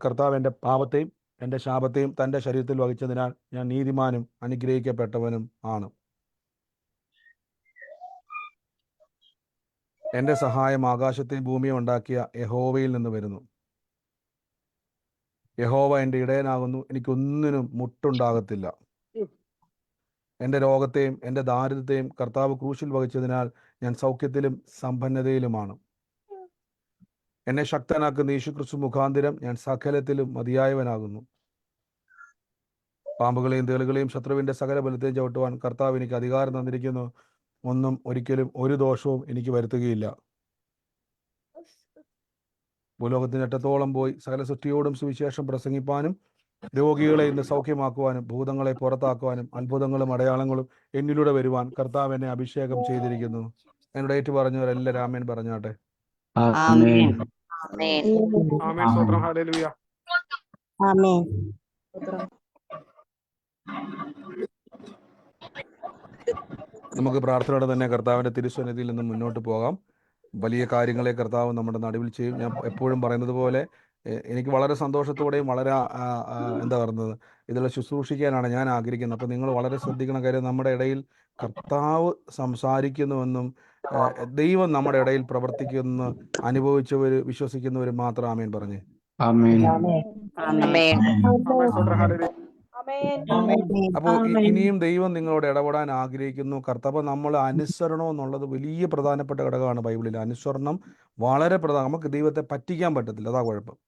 കർത്താവ് എൻ്റെ പാപത്തെയും എൻ്റെ ശാപത്തെയും തൻ്റെ ശരീരത്തിൽ വഹിച്ചതിനാൽ ഞാൻ നീതിമാനും അനുഗ്രഹിക്കപ്പെട്ടവനും ആണ്. എൻ്റെ സഹായം ആകാശത്തെയും ഭൂമിയും ഉണ്ടാക്കിയ യഹോവയിൽ നിന്ന് വരുന്നു. യഹോവ എൻ്റെ ഇടയനാകുന്നു, എനിക്കൊന്നിനും മുട്ടുണ്ടാകത്തില്ല. എൻ്റെ രോഗത്തെയും എൻ്റെ ദാരിദ്ര്യത്തെയും കർത്താവ് ക്രൂശിൽ വഹിച്ചതിനാൽ ഞാൻ സൗഖ്യത്തിലും സമ്പന്നതയിലുമാണ്. എന്നെ ശക്തനാക്കുന്ന യേശുക്രിസ്തു മുഖാന്തരം ഞാൻ സകലത്തിലും മതിയായവനാകുന്നു. പാമ്പുകളെയും തേളുകളെയും ശത്രുവിൻ്റെ സകല ബലത്തെയും ചവിട്ടുവാൻ കർത്താവ് എനിക്ക് അധികാരം തന്നിരിക്കുന്നു. ഒന്നും ഒരിക്കലും ഒരു ദോഷവും എനിക്ക് വരുത്തുകയില്ല. ഭൂലോകത്തിൻ്റെ അറ്റത്തോളം പോയി സകല സൃഷ്ടിയോടും സുവിശേഷം പ്രസംഗിപ്പാനും രോഗികളെ ഇന്ന് സൗഖ്യമാക്കുവാനും ഭൂതങ്ങളെ പുറത്താക്കുവാനും അത്ഭുതങ്ങളും അടയാളങ്ങളും എന്നിലൂടെ വരുവാൻ കർത്താവ് എന്നെ അഭിഷേകം ചെയ്തിരിക്കുന്നു. എന്നോട് ഏറ്റു പറഞ്ഞവരെല്ലാം ആമേൻ പറഞ്ഞാട്ടെ. നമുക്ക് പ്രാർത്ഥനയോടെ തന്നെ കർത്താവിൻ്റെ തിരുസന്നിധിയിൽ നിന്ന് മുന്നോട്ട് പോകാം. വലിയ കാര്യങ്ങളെ കർത്താവ് നമ്മുടെ നടുവിൽ ചെയ്യും. ഞാൻ എപ്പോഴും പറയുന്നത് പോലെ എനിക്ക് വളരെ സന്തോഷത്തോടെയും വളരെ എന്താ പറയുന്നത് ഇതിൽ ശുശ്രൂഷിക്കാനാണ് ഞാൻ ആഗ്രഹിക്കുന്നത്. അപ്പം നിങ്ങൾ വളരെ ശ്രദ്ധിക്കണ കാര്യം, നമ്മുടെ ഇടയിൽ കർത്താവ് സംസാരിക്കുന്നുവെന്നും ദൈവം നമ്മുടെ ഇടയിൽ പ്രവർത്തിക്കുന്നു അനുഭവിച്ചവർ വിശ്വസിക്കുന്നവർ മാത്രം ആമേൻ പറഞ്ഞേ. അപ്പോൾ ഇനിയും ദൈവം നിങ്ങളോട് ഇടപെടാൻ ആഗ്രഹിക്കുന്നു. കർത്താവ് നമ്മൾ അനുസരണം എന്നുള്ളത് വലിയ പ്രധാനപ്പെട്ട ഘടകമാണ് ബൈബിളിൽ. അനുസരണം വളരെ പ്രധാനം. നമുക്ക് ദൈവത്തെ പറ്റിക്കാൻ പറ്റത്തില്ല, അതാ കുഴപ്പം.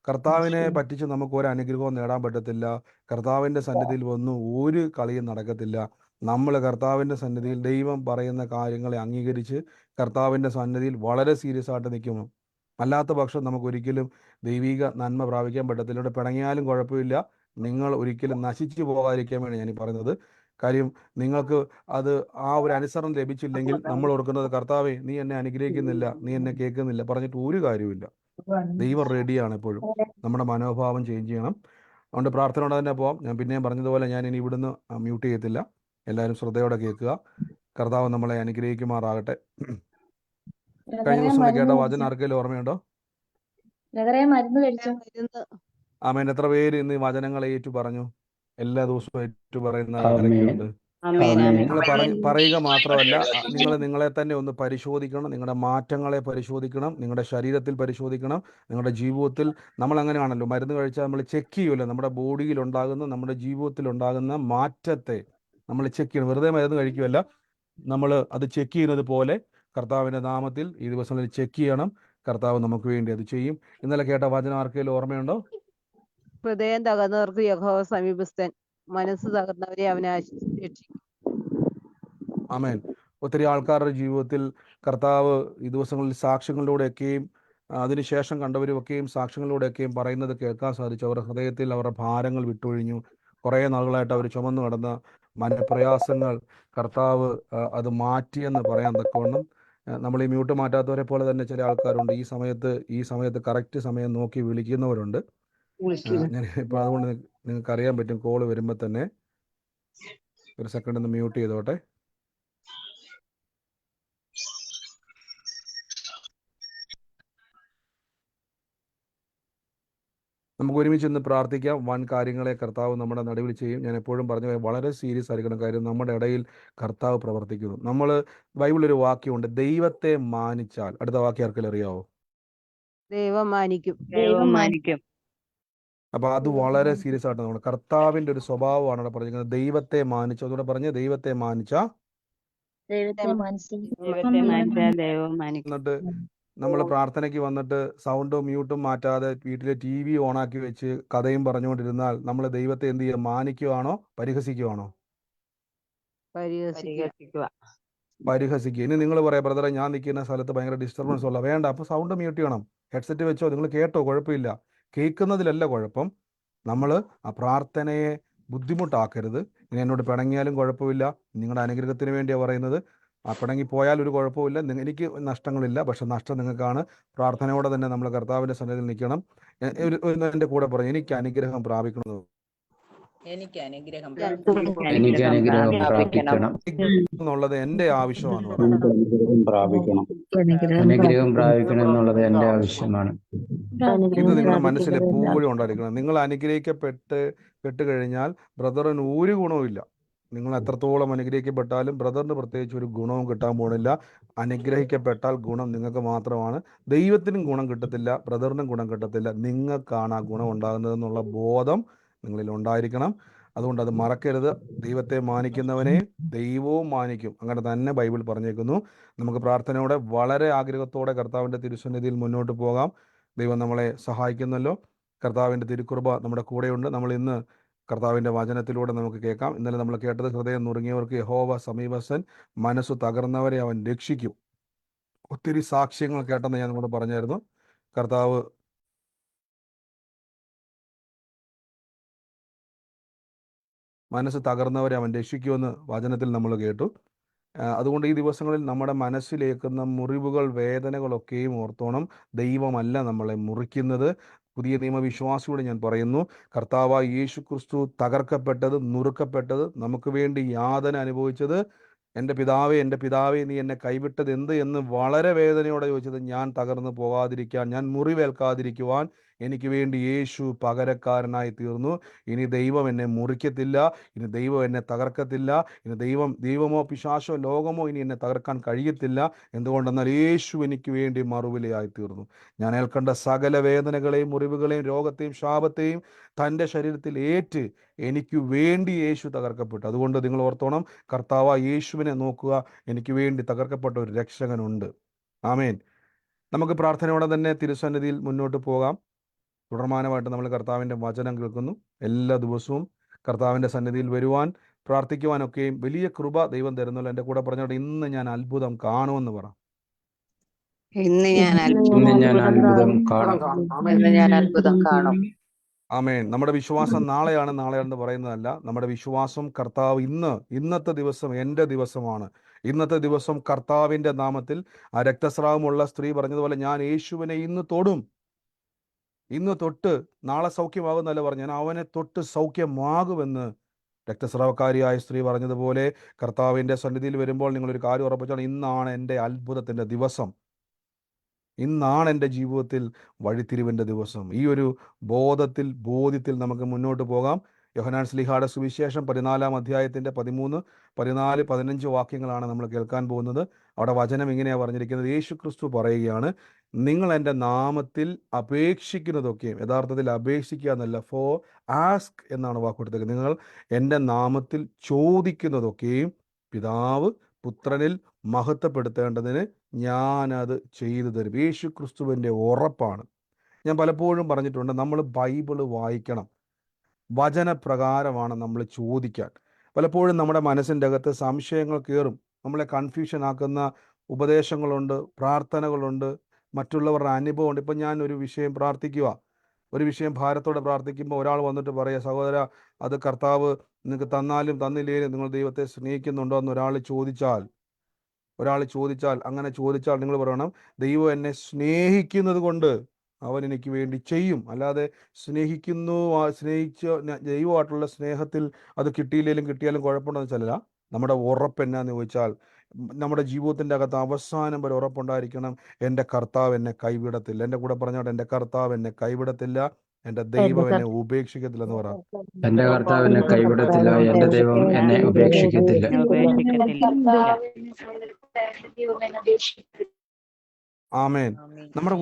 കർത്താവിനെ പറ്റിച്ച് നമുക്ക് ഒരു അനുഗ്രഹവും നേടാൻ പറ്റത്തില്ല. കർത്താവിൻ്റെ സന്നിധിയിൽ വന്നു ഒരു കളിയും നടക്കത്തില്ല. നമ്മൾ കർത്താവിൻ്റെ സന്നിധിയിൽ ദൈവം പറയുന്ന കാര്യങ്ങളെ അംഗീകരിച്ച് കർത്താവിൻ്റെ സന്നിധിയിൽ വളരെ സീരിയസ് ആയിട്ട് നിൽക്കുന്നു. അല്ലാത്ത പക്ഷം നമുക്ക് ഒരിക്കലും ദൈവിക നന്മ പ്രാപിക്കാൻ പറ്റത്തില്ല. ഇവിടെ പിണങ്ങിയാലും കുഴപ്പമില്ല, നിങ്ങൾ ഒരിക്കലും നശിച്ചു പോകാതിരിക്കാൻ വേണ്ടി ഞാൻ പറയുന്നത്. കാര്യം നിങ്ങൾക്ക് അത് ആ ഒരു അനുസരണം ലഭിച്ചില്ലെങ്കിൽ നമ്മൾ ഓർക്കുന്നത്, കർത്താവേ നീ എന്നെ അനുഗ്രഹിക്കുന്നില്ല, നീ എന്നെ കേൾക്കുന്നില്ല പറഞ്ഞിട്ട് ഒരു കാര്യമില്ല. ദൈവം റെഡിയാണ് എപ്പോഴും. നമ്മുടെ മനോഭാവം ചേഞ്ച് ചെയ്യണം. അതുകൊണ്ട് പ്രാർത്ഥനയോടെ തന്നെ പോവാം. ഞാൻ പിന്നെയും പറഞ്ഞതുപോലെ ഞാൻ ഇനി ഇവിടുന്ന് മ്യൂട്ട് ചെയ്യത്തില്ല. എല്ലാവരും ശ്രദ്ധയോടെ കേൾക്കുക. കർത്താവ് നമ്മളെ അനുഗ്രഹിക്കുമാറാകട്ടെ. കഴിഞ്ഞ ദിവസം കേട്ട വചനം ആർക്കെങ്കിലും ഓർമ്മയുണ്ടോ? ആമേൻ. എത്ര പേര് ഇന്ന് വചനങ്ങളെ ഏറ്റു പറഞ്ഞു? എല്ലാ ദിവസവും ഏറ്റു പറയുന്ന ആരൊക്കെയുണ്ട്? നിങ്ങൾ പറയുക മാത്രമല്ല, നിങ്ങൾ നിങ്ങളെ തന്നെ ഒന്ന് പരിശോധിക്കണം. നിങ്ങളുടെ മാറ്റങ്ങളെ പരിശോധിക്കണം, നിങ്ങളുടെ ശരീരത്തിൽ പരിശോധിക്കണം, നിങ്ങളുടെ ജീവിതത്തിൽ. നമ്മൾ അങ്ങനെയാണല്ലോ, മരുന്ന് കഴിച്ചാൽ നമ്മൾ ചെക്ക് ചെയ്യുമല്ലോ, നമ്മുടെ ബോഡിയിൽ ഉണ്ടാകുന്ന നമ്മുടെ ജീവിതത്തിൽ ഉണ്ടാകുന്ന മാറ്റത്തെ നമ്മൾ ചെക്ക് ചെയ്യണം. വെറുതെ മരുന്ന് കഴിക്കുമല്ല, നമ്മൾ അത് ചെക്ക് ചെയ്യുന്നത് പോലെ കർത്താവിൻ്റെ നാമത്തിൽ ഈ ദിവസങ്ങളിൽ ചെക്ക് ചെയ്യണം. കർത്താവ് നമുക്ക് വേണ്ടി അത് ചെയ്യും. ഇന്നലെ കേട്ട വചനം ആർക്കെങ്കിലും ഓർമ്മയുണ്ടോ? ഹൃദയം തകർന്നവർക്ക് യഹോവ സമീപസ്ഥൻ, മനസ്സ് തകർന്നവരെ അവനെ രക്ഷിക്കും. ആമേൻ. ഒത്തിരി ആൾക്കാരുടെ ജീവിതത്തിൽ കർത്താവ് ഈ ദിവസങ്ങളിൽ സാക്ഷ്യങ്ങളിലൂടെയൊക്കെയും അതിനുശേഷം കണ്ടവരുമൊക്കെയും സാക്ഷ്യങ്ങളിലൂടെയൊക്കെയും പറയുന്നത് കേൾക്കാൻ സാധിച്ചു. അവരുടെ ഹൃദയത്തിൽ അവരുടെ ഭാരങ്ങൾ വിട്ടൊഴിഞ്ഞു. കുറേ നാളുകളായിട്ട് അവർ ചുമന്നു നടന്ന മനപ്രയാസങ്ങൾ കർത്താവ് അത് മാറ്റിയെന്ന് പറയാൻ തക്കവണ്ണം. നമ്മൾ ഈ മ്യൂട്ട് മാറ്റാത്തവരെ പോലെ തന്നെ ചില ആൾക്കാരുണ്ട്. ഈ സമയത്ത് കറക്റ്റ് സമയം നോക്കി വിളിക്കുന്നവരുണ്ട്. ഞാൻ ഇപ്പോൾ അതുകൊണ്ട് നിങ്ങൾക്ക് അറിയാൻ പറ്റും. കോള് വരുമ്പോൾ തന്നെ ഒരു സെക്കൻഡ് ഒന്ന് മ്യൂട്ട് ചെയ്തോട്ടെ. നമുക്ക് ഒരുമിച്ച് ഇന്ന് പ്രാർത്ഥിക്കാം. വൻ കാര്യങ്ങളെ കർത്താവ് നമ്മുടെ നടുവിൽ ചെയ്യും. ഞാൻ എപ്പോഴും പറഞ്ഞു, വളരെ സീരിയസ് ആയിരിക്കണം. കാര്യം നമ്മുടെ ഇടയിൽ കർത്താവ് പ്രവർത്തിക്കുന്നു. നമ്മൾ ബൈബിളൊരു വാക്യമുണ്ട്, ദൈവത്തെ മാനിച്ചാൽ. അടുത്ത വാക്യം ആർക്കെങ്കിലും അറിയാവോ? ദൈവം മാനിക്കും. അപ്പൊ അത് വളരെ സീരിയസ് ആയിട്ട് നമ്മൾ കർത്താവിന്റെ ഒരു സ്വഭാവമാണ് അവിടെ പറഞ്ഞിരിക്കുന്നത്. ദൈവത്തെ മാനിച്ചു. അതുകൂടെ പറഞ്ഞ്, ദൈവത്തെ മാനിച്ച എന്നിട്ട് നമ്മൾ പ്രാർത്ഥനയ്ക്ക് വന്നിട്ട് സൗണ്ടും മ്യൂട്ടും മാറ്റാതെ വീട്ടിലെ TV ഓണാക്കി വെച്ച് കഥയും പറഞ്ഞുകൊണ്ടിരുന്നാൽ നമ്മൾ ദൈവത്തെ എന്ത് ചെയ്യുക? മാനിക്കുവാണോ പരിഹസിക്കുവാണോ? പരിഹസിക്കുക. ഇനി നിങ്ങൾ പറയാം, ബ്രദറെ ഞാൻ നിൽക്കുന്ന സ്ഥലത്ത് ഭയങ്കര ഡിസ്റ്റർബൻസ് ഉള്ള. വേണ്ട, അപ്പോൾ സൗണ്ട് മ്യൂട്ട് ചെയ്യണം. ഹെഡ്സെറ്റ് വെച്ചോ, നിങ്ങൾ കേട്ടോ, കുഴപ്പമില്ല. കേൾക്കുന്നതിലല്ല കുഴപ്പം. നമ്മൾ ആ പ്രാർത്ഥനയെ ബുദ്ധിമുട്ടാക്കരുത്. ഇനി എന്നോട് പിണങ്ങിയാലും കുഴപ്പമില്ല, നിങ്ങളുടെ അനുഗ്രഹത്തിന് വേണ്ടിയാണ് പറയുന്നത്. ആ പിണങ്ങി പോയാൽ ഒരു കുഴപ്പമില്ല, എനിക്ക് നഷ്ടങ്ങളില്ല, പക്ഷെ നഷ്ടം നിങ്ങൾക്കാണ്. പ്രാർത്ഥനയോടെ തന്നെ നമ്മൾ കർത്താവിൻ്റെ സന്നിധിയിൽ നിൽക്കണം. എൻ്റെ കൂടെ പറഞ്ഞു, എനിക്ക് അനുഗ്രഹം പ്രാപിക്കണമെന്ന്. എനിക്ക് അനുഗ്രഹം എനിക്ക് അനുഗ്രഹം പ്രാപിക്കണം. എന്നുള്ളത് എൻ്റെ ആവശ്യമാണെന്ന് പറഞ്ഞു. എനിക്ക് അനുഗ്രഹം പ്രാപിക്കണം. അനുഗ്രഹം പ്രാപിക്കണം എന്നുള്ളത് എൻ്റെ ആവശ്യമാണ്. ഇത് നിങ്ങളുടെ മനസ്സിൽ എപ്പോഴും ഉണ്ടായിരിക്കണം. നിങ്ങൾ പെട്ട് കഴിഞ്ഞാൽ ബ്രദറിന് ഒരു ഗുണവുമില്ല. നിങ്ങൾ എത്രത്തോളം അനുഗ്രഹിക്കപ്പെട്ടാലും ബ്രദറിന് പ്രത്യേകിച്ച് ഒരു ഗുണവും കിട്ടാൻ പോണില്ല. അനുഗ്രഹിക്കപ്പെട്ടാൽ ഗുണം നിങ്ങൾക്ക് മാത്രമാണ്. ദൈവത്തിനും ഗുണം കിട്ടത്തില്ല, ബ്രദറിനും ഗുണം കിട്ടത്തില്ല. നിങ്ങൾക്കാണ് ആ ഗുണം ഉണ്ടാകുന്നതെന്നുള്ള ബോധം നിങ്ങളിൽ ഉണ്ടായിരിക്കണം. അതുകൊണ്ട് അത് മറക്കരുത്. ദൈവത്തെ മാനിക്കുന്നവനെ ദൈവവും മാനിക്കും. അങ്ങനെ തന്നെ ബൈബിൾ പറഞ്ഞേക്കുന്നു. നമുക്ക് പ്രാർത്ഥനയോടെ വളരെ ആഗ്രഹത്തോടെ കർത്താവിൻ്റെ തിരുസന്നിധിയിൽ മുന്നോട്ട് പോകാം. ദൈവം നമ്മളെ സഹായിക്കുന്നല്ലോ. കർത്താവിൻ്റെ തിരുകൃപ നമ്മുടെ കൂടെയുണ്ട്. നമ്മൾ ഇന്ന് കർത്താവിൻ്റെ വചനത്തിലൂടെ നമുക്ക് കേൾക്കാം. ഇന്നലെ നമ്മൾ കേട്ടത്, ഹൃദയം നുറുങ്ങിയവർക്ക് യഹോവ സമീപസ്ഥൻ, മനസ്സു തകർന്നവരെ അവൻ രക്ഷിക്കും. ഒത്തിരി സാക്ഷ്യങ്ങൾ കേട്ടെന്ന് ഞാൻ നിങ്ങളോട് പറഞ്ഞായിരുന്നു. കർത്താവ് മനസ്സ് തകർന്നവരെ അവൻ രക്ഷിക്കുമെന്ന് വചനത്തിൽ നമ്മൾ കേട്ടു. അതുകൊണ്ട് ഈ ദിവസങ്ങളിൽ നമ്മുടെ മനസ്സിലേക്കുന്ന മുറിവുകൾ, വേദനകളൊക്കെയും ഓർത്തോണം. ദൈവമല്ല നമ്മളെ മുറിക്കുന്നത്. പുതിയ നിയമവിശ്വാസിയോട് ഞാൻ പറയുന്നു, കർത്താവായ യേശു ക്രിസ്തു തകർക്കപ്പെട്ടത്, നുറുക്കപ്പെട്ടത്, നമുക്ക് വേണ്ടി യാതന അനുഭവിച്ചത്, എൻ്റെ പിതാവേ നീ എന്നെ കൈവിട്ടത് എന്ത് എന്ന് വളരെ വേദനയോടെ ചോദിച്ചത്, ഞാൻ തകർന്നു പോകാതിരിക്കാൻ, ഞാൻ മുറിവേൽക്കാതിരിക്കുവാൻ എനിക്ക് വേണ്ടി യേശു പകരക്കാരനായി തീർന്നു. ഇനി ദൈവം എന്നെ മുറിക്കത്തില്ല, ഇനി ദൈവം എന്നെ തകർക്കത്തില്ല, ഇനി ദൈവമോ പിശാചോ ലോകമോ ഇനി എന്നെ തകർക്കാൻ കഴിയത്തില്ല. എന്തുകൊണ്ടെന്നാൽ യേശു എനിക്ക് വേണ്ടി മറുവിലയായി തീർന്നു. ഞാൻ ഏൽക്കേണ്ട സകല വേദനകളെയും, മുറിവുകളെയും, രോഗത്തെയും, ശാപത്തെയും തൻ്റെ ശരീരത്തിൽ ഏറ്റ് എനിക്ക് വേണ്ടി യേശു തകർക്കപ്പെട്ടു. അതുകൊണ്ട് നിങ്ങൾ ഓർത്തോണം, കർത്താവ് യേശുവിനെ നോക്കുക. എനിക്ക് വേണ്ടി തകർക്കപ്പെട്ട ഒരു രക്ഷകനുണ്ട്. ആമേൻ. നമുക്ക് പ്രാർത്ഥനയോടെ തന്നെ തിരുസന്നിധിയിൽ മുന്നോട്ട് പോകാം. തുടർമാനമായിട്ട് നമ്മൾ കർത്താവിൻ്റെ വചനം കേൾക്കുന്നു. എല്ലാ ദിവസവും കർത്താവിൻ്റെ സന്നിധിയിൽ വരുവാൻ, പ്രാർത്ഥിക്കുവാനൊക്കെയും വലിയ കൃപ ദൈവം തരുന്നല്ലോ. എൻ്റെ കൂടെ പറഞ്ഞോട്ടെ, ഇന്ന് ഞാൻ അത്ഭുതം കാണുമെന്ന് പറ. ഇന്ന് ഞാൻ അത്ഭുതം കാണും. ആമേൻ. നമ്മുടെ വിശ്വാസം നാളെയാണെന്ന് പറയുന്നതല്ല. നമ്മുടെ വിശ്വാസം കർത്താവ് ഇന്നത്തെ ദിവസം എൻ്റെ ദിവസമാണ്. ഇന്നത്തെ ദിവസം കർത്താവിൻ്റെ നാമത്തിൽ, ആ രക്തസ്രാവമുള്ള സ്ത്രീ പറഞ്ഞതുപോലെ, ഞാൻ യേശുവിനെ ഇന്ന് തൊടും. ഇന്ന് തൊട്ട് നാളെ സൗഖ്യമാകുന്നല്ല പറഞ്ഞു, ഞാൻ അവനെ തൊട്ട് സൗഖ്യമാകുമെന്ന് രക്തസ്രാവക്കാരിയായ സ്ത്രീ പറഞ്ഞതുപോലെ, കർത്താവിൻ്റെ സന്നിധിയിൽ വരുമ്പോൾ നിങ്ങളൊരു കാര്യം ഉറപ്പിച്ചാണ്, ഇന്നാണ് എൻ്റെ അത്ഭുതത്തിൻ്റെ ദിവസം. ഇന്നാണ് എൻ്റെ ജീവിതത്തിൽ വഴിത്തിരിവിൻ്റെ ദിവസം. ഈ ഒരു ബോധ്യത്തിൽ നമുക്ക് മുന്നോട്ട് പോകാം. യോഹന്നാൻ ശ്ലീഹായുടെ സുവിശേഷം 14-ാം അധ്യായത്തിൻ്റെ 13, 14, 15 വാക്യങ്ങളാണ് നമ്മൾ കേൾക്കാൻ പോകുന്നത്. അവിടെ വചനം ഇങ്ങനെയാണ് പറഞ്ഞിരിക്കുന്നത്. യേശു ക്രിസ്തു പറയുകയാണ്, നിങ്ങൾ എൻ്റെ നാമത്തിൽ അപേക്ഷിക്കുന്നതൊക്കെയും, യഥാർത്ഥത്തിൽ അപേക്ഷിക്കുക എന്നല്ല, ഫോർ ആസ്ക് എന്നാണ് വാക്ക് കൊടുത്തത്. നിങ്ങൾ എൻ്റെ നാമത്തിൽ ചോദിക്കുന്നതൊക്കെയും പിതാവ് പുത്രനിൽ മഹത്വപ്പെടുത്തേണ്ടതിന് ഞാനത് ചെയ്തു തരും. യേശു ക്രിസ്തുവിൻ്റെ ഉറപ്പാണ്. ഞാൻ പലപ്പോഴും പറഞ്ഞിട്ടുണ്ട്, നമ്മൾ ബൈബിള് വായിക്കണം. വചനപ്രകാരമാണ് നമ്മൾ ചോദിക്കാൻ. പലപ്പോഴും നമ്മുടെ മനസ്സിൻ്റെ അകത്ത് സംശയങ്ങൾ കയറും. നമ്മളെ കൺഫ്യൂഷൻ ആക്കുന്ന ഉപദേശങ്ങളുണ്ട്, പ്രാർത്ഥനകളുണ്ട്, മറ്റുള്ളവരുടെ അനുഭവമുണ്ട്. ഇപ്പം ഞാൻ ഒരു വിഷയം പ്രാർത്ഥിക്കുക, ഒരു വിഷയം ഭാരത്തോടെ പ്രാർത്ഥിക്കുമ്പോൾ ഒരാൾ വന്നിട്ട് പറയുക, സഹോദര, അത് കർത്താവ് നിങ്ങൾക്ക് തന്നാലും തന്നില്ലേലും നിങ്ങൾ ദൈവത്തെ സ്നേഹിക്കുന്നുണ്ടോ എന്ന് ഒരാൾ ചോദിച്ചാൽ അങ്ങനെ ചോദിച്ചാൽ നിങ്ങൾ പറയണം, ദൈവം എന്നെ സ്നേഹിക്കുന്നത് കൊണ്ട് അവൻ എനിക്ക് വേണ്ടി ചെയ്യും. അല്ലാതെ സ്നേഹിച്ച ദൈവമായിട്ടുള്ള സ്നേഹത്തിൽ അത് കിട്ടിയാലും കുഴപ്പമുണ്ടെന്ന് വെച്ചാൽ, നമ്മുടെ ഉറപ്പ് എന്നാന്ന് ചോദിച്ചാൽ, നമ്മുടെ ജീവിതത്തിൻ്റെ അകത്ത് അവസാനം വരെ ഉറപ്പുണ്ടായിരിക്കണം, എൻ്റെ കർത്താവ് എന്നെ കൈവിടത്തില്ല. എൻ്റെ കൂടെ പറഞ്ഞോട്ടെ, എൻ്റെ കർത്താവ് എന്നെ കൈവിടത്തില്ല, എൻ്റെ ദൈവം എന്നെ ഉപേക്ഷിക്കത്തില്ല എന്ന് പറ. എൻ്റെ കർത്താവ് എന്നെ കൈവിടത്തില്ല, എൻ്റെ ദൈവം എന്നെ ഉപേക്ഷിക്കത്തില്ല. ആമേൻ. നമ്മുടെ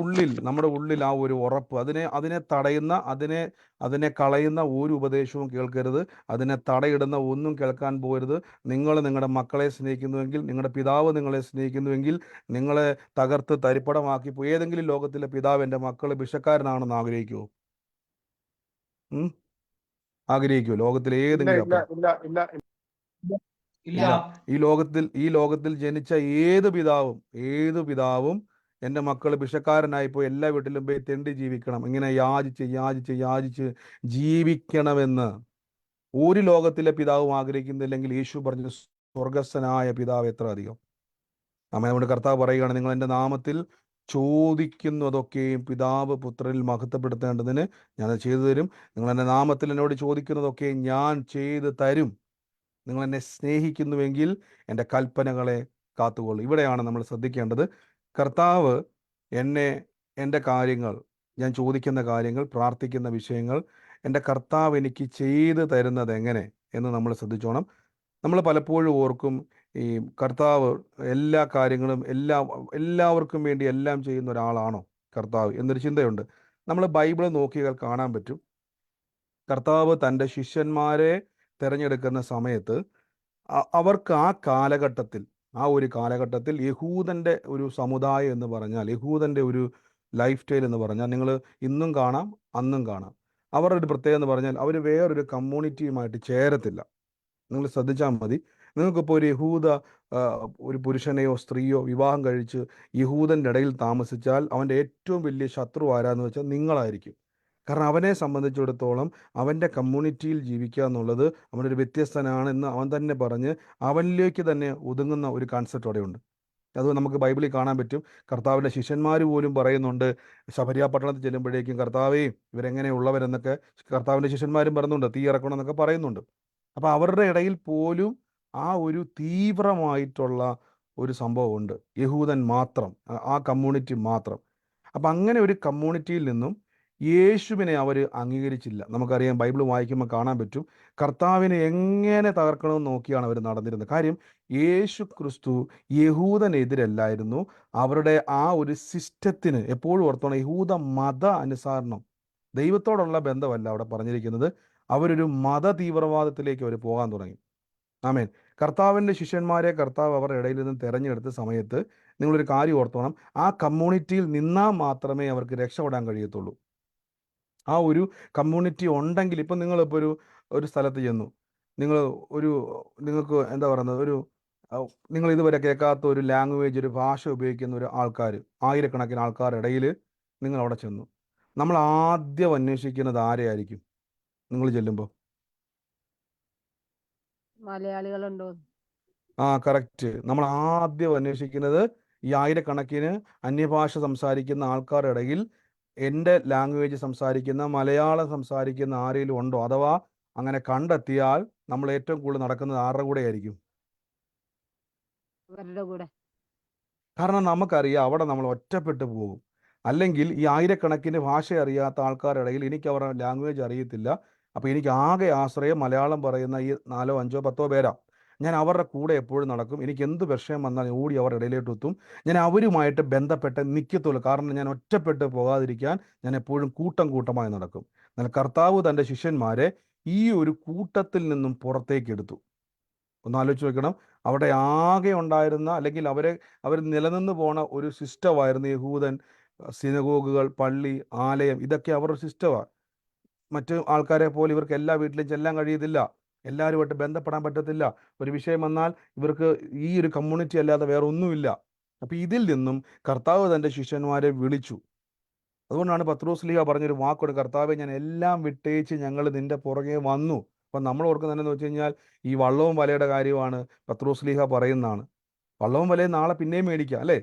ഉള്ളിൽ ആ ഒരു ഉറപ്പ്, അതിനെ കളയുന്ന ഒരു ഉപദേശവും കേൾക്കരുത്. അതിനെ തടയിടുന്ന ഒന്നും കേൾക്കാൻ പോകരുത്. നിങ്ങൾ നിങ്ങളുടെ മക്കളെ സ്നേഹിക്കുന്നുവെങ്കിൽ, നിങ്ങളുടെ പിതാവ് നിങ്ങളെ സ്നേഹിക്കുന്നുവെങ്കിൽ, നിങ്ങളെ തകർത്ത് തരിപ്പടമാക്കി ഏതെങ്കിലും ലോകത്തിലെ പിതാവ് എൻ്റെ മക്കൾ ഭിക്ഷക്കാരനാണെന്ന് ആഗ്രഹിക്കുമോ? ആഗ്രഹിക്കുമോ? ലോകത്തിലെ ഏതെങ്കിലും ഈ ലോകത്തിൽ ജനിച്ച ഏത് പിതാവും എൻ്റെ മക്കൾ ഭിക്ഷക്കാരനായിപ്പോയി എല്ലാ വീട്ടിലും പോയി തെണ്ടി ജീവിക്കണം, ഇങ്ങനെ യാചിച്ച് ജീവിക്കണമെന്ന് ഒരു ലോകത്തിലെ പിതാവും ആഗ്രഹിക്കുന്നില്ലെങ്കിൽ, യേശു പറഞ്ഞു, സ്വർഗസ്ഥനായ പിതാവ് എത്ര അധികം. നമ്മുടെ കർത്താവ് പറയുകയാണ്, നിങ്ങൾ എൻ്റെ നാമത്തിൽ ചോദിക്കുന്നതൊക്കെയും പിതാവ് പുത്രനിൽ മഹത്വപ്പെടുത്തേണ്ടതിന് ഞാനത് ചെയ്തു തരും. നിങ്ങൾ എൻ്റെ നാമത്തിൽ എന്നോട് ചോദിക്കുന്നതൊക്കെയും ഞാൻ ചെയ്ത് തരും. നിങ്ങൾ എന്നെ സ്നേഹിക്കുന്നുവെങ്കിൽ എൻ്റെ കൽപ്പനകളെ കാത്തുകൊള്ളു. ഇവിടെയാണ് നമ്മൾ ശ്രദ്ധിക്കേണ്ടത്. കർത്താവ് എൻ്റെ കാര്യങ്ങൾ, ഞാൻ ചോദിക്കുന്ന കാര്യങ്ങൾ, പ്രാർത്ഥിക്കുന്ന വിഷയങ്ങൾ എൻ്റെ കർത്താവ് എനിക്ക് ചെയ്തു തരുന്നത് എങ്ങനെ എന്ന് നമ്മൾ ശ്രദ്ധിച്ചോണം. നമ്മൾ പലപ്പോഴും ഓർക്കും ഈ കർത്താവ് എല്ലാ കാര്യങ്ങളും എല്ലാവർക്കും വേണ്ടി എല്ലാം ചെയ്യുന്ന ഒരാളാണോ കർത്താവ് എന്നൊരു ചിന്തയുണ്ട്. നമ്മൾ ബൈബിൾ നോക്കിയാൽ കാണാൻ പറ്റും, കർത്താവ് തൻ്റെ ശിഷ്യന്മാരെ തിരഞ്ഞെടുക്കുന്ന സമയത്ത് അവർക്ക് ആ ഒരു കാലഘട്ടത്തിൽ യഹൂദൻ്റെ ഒരു സമുദായം എന്ന് പറഞ്ഞാൽ, യഹൂദൻ്റെ ഒരു ലൈഫ് സ്റ്റൈൽ എന്ന് പറഞ്ഞാൽ നിങ്ങൾ ഇന്നും കാണാം അന്നും കാണാം. അവരുടെ ഒരു പ്രത്യേകത എന്ന് പറഞ്ഞാൽ അവർ വേറൊരു കമ്മ്യൂണിറ്റിയുമായിട്ട് ചേരത്തില്ല. നിങ്ങൾ ശ്രദ്ധിച്ചാൽ മതി. നിങ്ങൾക്കിപ്പോൾ ഒരു പുരുഷനെയോ സ്ത്രീയോ വിവാഹം കഴിച്ച് യഹൂദൻ്റെ ഇടയിൽ താമസിച്ചാൽ അവൻ്റെ ഏറ്റവും വലിയ ശത്രു ആരാന്ന് വെച്ചാൽ നിങ്ങളായിരിക്കും. കാരണം അവനെ സംബന്ധിച്ചിടത്തോളം അവൻ്റെ കമ്മ്യൂണിറ്റിയിൽ ജീവിക്കുക എന്നുള്ളത് അവനൊരു വ്യത്യസ്തനാണ് എന്ന് അവൻ തന്നെ പറഞ്ഞ് അവനിലേക്ക് തന്നെ ഒതുങ്ങുന്ന ഒരു കൺസെപ്റ്റ് അവിടെയുണ്ട്. അത് നമുക്ക് ബൈബിളിൽ കാണാൻ പറ്റും. കർത്താവിൻ്റെ ശിഷ്യന്മാർ പോലും പറയുന്നുണ്ട്, ശമരിയ പട്ടണത്തിൽ ചെല്ലുമ്പോഴേക്കും കർത്താവേ ഇവരെങ്ങനെയുള്ളവരെന്നൊക്കെ കർത്താവിൻ്റെ ശിഷ്യന്മാരും പറയുന്നുണ്ട്, തീ ഇറക്കണം എന്നൊക്കെ പറയുന്നുണ്ട്. അപ്പോൾ അവരുടെ ഇടയിൽ പോലും ആ ഒരു തീവ്രമായിട്ടുള്ള ഒരു സംഭവമുണ്ട്, യഹൂദൻ മാത്രം, ആ കമ്മ്യൂണിറ്റി മാത്രം. അപ്പം അങ്ങനെ ഒരു കമ്മ്യൂണിറ്റിയിൽ നിന്നും യേശുവിനെ അവർ അംഗീകരിച്ചില്ല. നമുക്കറിയാം, ബൈബിൾ വായിക്കുമ്പോൾ കാണാൻ പറ്റും കർത്താവിനെ എങ്ങനെ തകർക്കണമെന്ന് നോക്കിയാണ് അവർ നടന്നിരുന്നത്. കാര്യം യേശു ക്രിസ്തു യഹൂദനെതിരല്ലായിരുന്നു, അവരുടെ ആ ഒരു സിസ്റ്റത്തിന് എപ്പോഴും ഓർത്തോണം, യഹൂദ മത അനുസരണം, ദൈവത്തോടുള്ള ബന്ധമല്ല അവിടെ പറഞ്ഞിരിക്കുന്നത്. അവരൊരു മത തീവ്രവാദത്തിലേക്ക് അവർ പോകാൻ തുടങ്ങി. ആമേൻ. കർത്താവിൻ്റെ ശിഷ്യന്മാരെ കർത്താവ് അവരുടെ ഇടയിൽ നിന്ന് തിരഞ്ഞെടുത്ത സമയത്ത് നിങ്ങളൊരു കാര്യം ഓർത്തോണം, ആ കമ്മ്യൂണിറ്റിയിൽ നിന്നാൽ മാത്രമേ അവർക്ക് രക്ഷപ്പെടാൻ കഴിയത്തുള്ളൂ. ആ ഒരു കമ്മ്യൂണിറ്റി ഉണ്ടെങ്കിൽ, ഇപ്പം നിങ്ങളിപ്പോൾ ഒരു സ്ഥലത്ത് ചെന്നു, നിങ്ങൾക്ക് എന്താ പറയുന്നത്, നിങ്ങൾ ഇതുവരെ കേൾക്കാത്ത ഒരു ലാംഗ്വേജ്, ഒരു ഭാഷ ഉപയോഗിക്കുന്ന ഒരു ആൾക്കാർ, ആയിരക്കണക്കിന് ആൾക്കാരുടെ ഇടയിൽ നിങ്ങൾ അവിടെ ചെന്നു. നമ്മൾ ആദ്യം അന്വേഷിക്കുന്നത് ആരെയായിരിക്കും? നിങ്ങൾ ചെല്ലുമ്പോൾ മലയാളികളുണ്ടോ? കറക്റ്റ്. നമ്മൾ ആദ്യം അന്വേഷിക്കുന്നത് ഈ ആയിരക്കണക്കിന് അന്യഭാഷ സംസാരിക്കുന്ന ആൾക്കാരുടെ ഇടയിൽ എൻ്റെ ലാംഗ്വേജ് സംസാരിക്കുന്ന, മലയാളം സംസാരിക്കുന്ന ആരെങ്കിലും ഉണ്ടോ? അഥവാ അങ്ങനെ കണ്ടെത്തിയാൽ നമ്മൾ ഏറ്റവും കൂടുതൽ നടക്കുന്നത് ആരുടെ കൂടെ ആയിരിക്കും? അവരുടെ കൂടെ. കാരണം നമുക്കറിയാം അവിടെ നമ്മൾ ഒറ്റപ്പെട്ടു പോകും. അല്ലെങ്കിൽ ഈ ആയിരക്കണക്കിന് ഭാഷ അറിയാത്ത ആൾക്കാരുടെ ഇടയിൽ എനിക്ക് അവരുടെ ലാംഗ്വേജ് അറിയത്തില്ല, അപ്പോൾ എനിക്ക് ആകെ ആശ്രയം മലയാളം പറയുന്ന ഈ 4, 5, 10 പേരാ. ഞാൻ അവരുടെ കൂടെ എപ്പോഴും നടക്കും. എനിക്ക് എന്ത് വിഷയം വന്നാൽ ഓടി അവരുടെ ഇടയിലോട്ട് എത്തും. ഞാൻ അവരുമായിട്ട് ബന്ധപ്പെട്ട് നിൽക്കത്തുള്ളൂ. കാരണം ഞാൻ ഒറ്റപ്പെട്ട് പോകാതിരിക്കാൻ ഞാൻ എപ്പോഴും കൂട്ടമായി നടക്കും. എന്നാൽ കർത്താവ് തൻ്റെ ശിഷ്യന്മാരെ ഈ ഒരു കൂട്ടത്തിൽ നിന്നും പുറത്തേക്ക് എടുത്തു. ഒന്ന് ആലോചിച്ച് നോക്കണം. അവിടെ ആകെ ഉണ്ടായിരുന്ന, അല്ലെങ്കിൽ അവർ നിലനിന്ന് പോണ ഒരു സിസ്റ്റമായിരുന്നു യഹൂദൻ സിനഗോഗുകൾ, പള്ളി, ആലയം. ഇതൊക്കെ അവരുടെ സിസ്റ്റമാണ്. മറ്റ് ആൾക്കാരെ പോലെ ഇവർക്ക് എല്ലാ വീട്ടിലും ചെല്ലാൻ കഴിയത്തില്ല, എല്ലാവരുമായിട്ട് ബന്ധപ്പെടാൻ പറ്റത്തില്ല. ഒരു വിഷയം വന്നാൽ ഇവർക്ക് ഈ ഒരു കമ്മ്യൂണിറ്റി അല്ലാതെ വേറെ ഒന്നുമില്ല. അപ്പോൾ ഇതിൽ നിന്നും കർത്താവ് തൻ്റെ ശിഷ്യന്മാരെ വിളിച്ചു. അതുകൊണ്ടാണ് പത്രോസ്ലീഹ പറഞ്ഞൊരു വാക്കുണ്ട്, കർത്താവെ ഞാൻ എല്ലാം വിട്ടേച്ച് ഞങ്ങൾ നിൻ്റെ പുറകെ വന്നു. അപ്പം നമ്മൾ ഓർക്കുന്നതെന്ന് വെച്ച് കഴിഞ്ഞാൽ ഈ വള്ളവും വലയുടെ കാര്യമാണ് പത്രോസ്ലീഹ പറയുന്നതാണ്. വള്ളവും വലയും നാളെ പിന്നെയും മേടിക്കാം, അല്ലേ?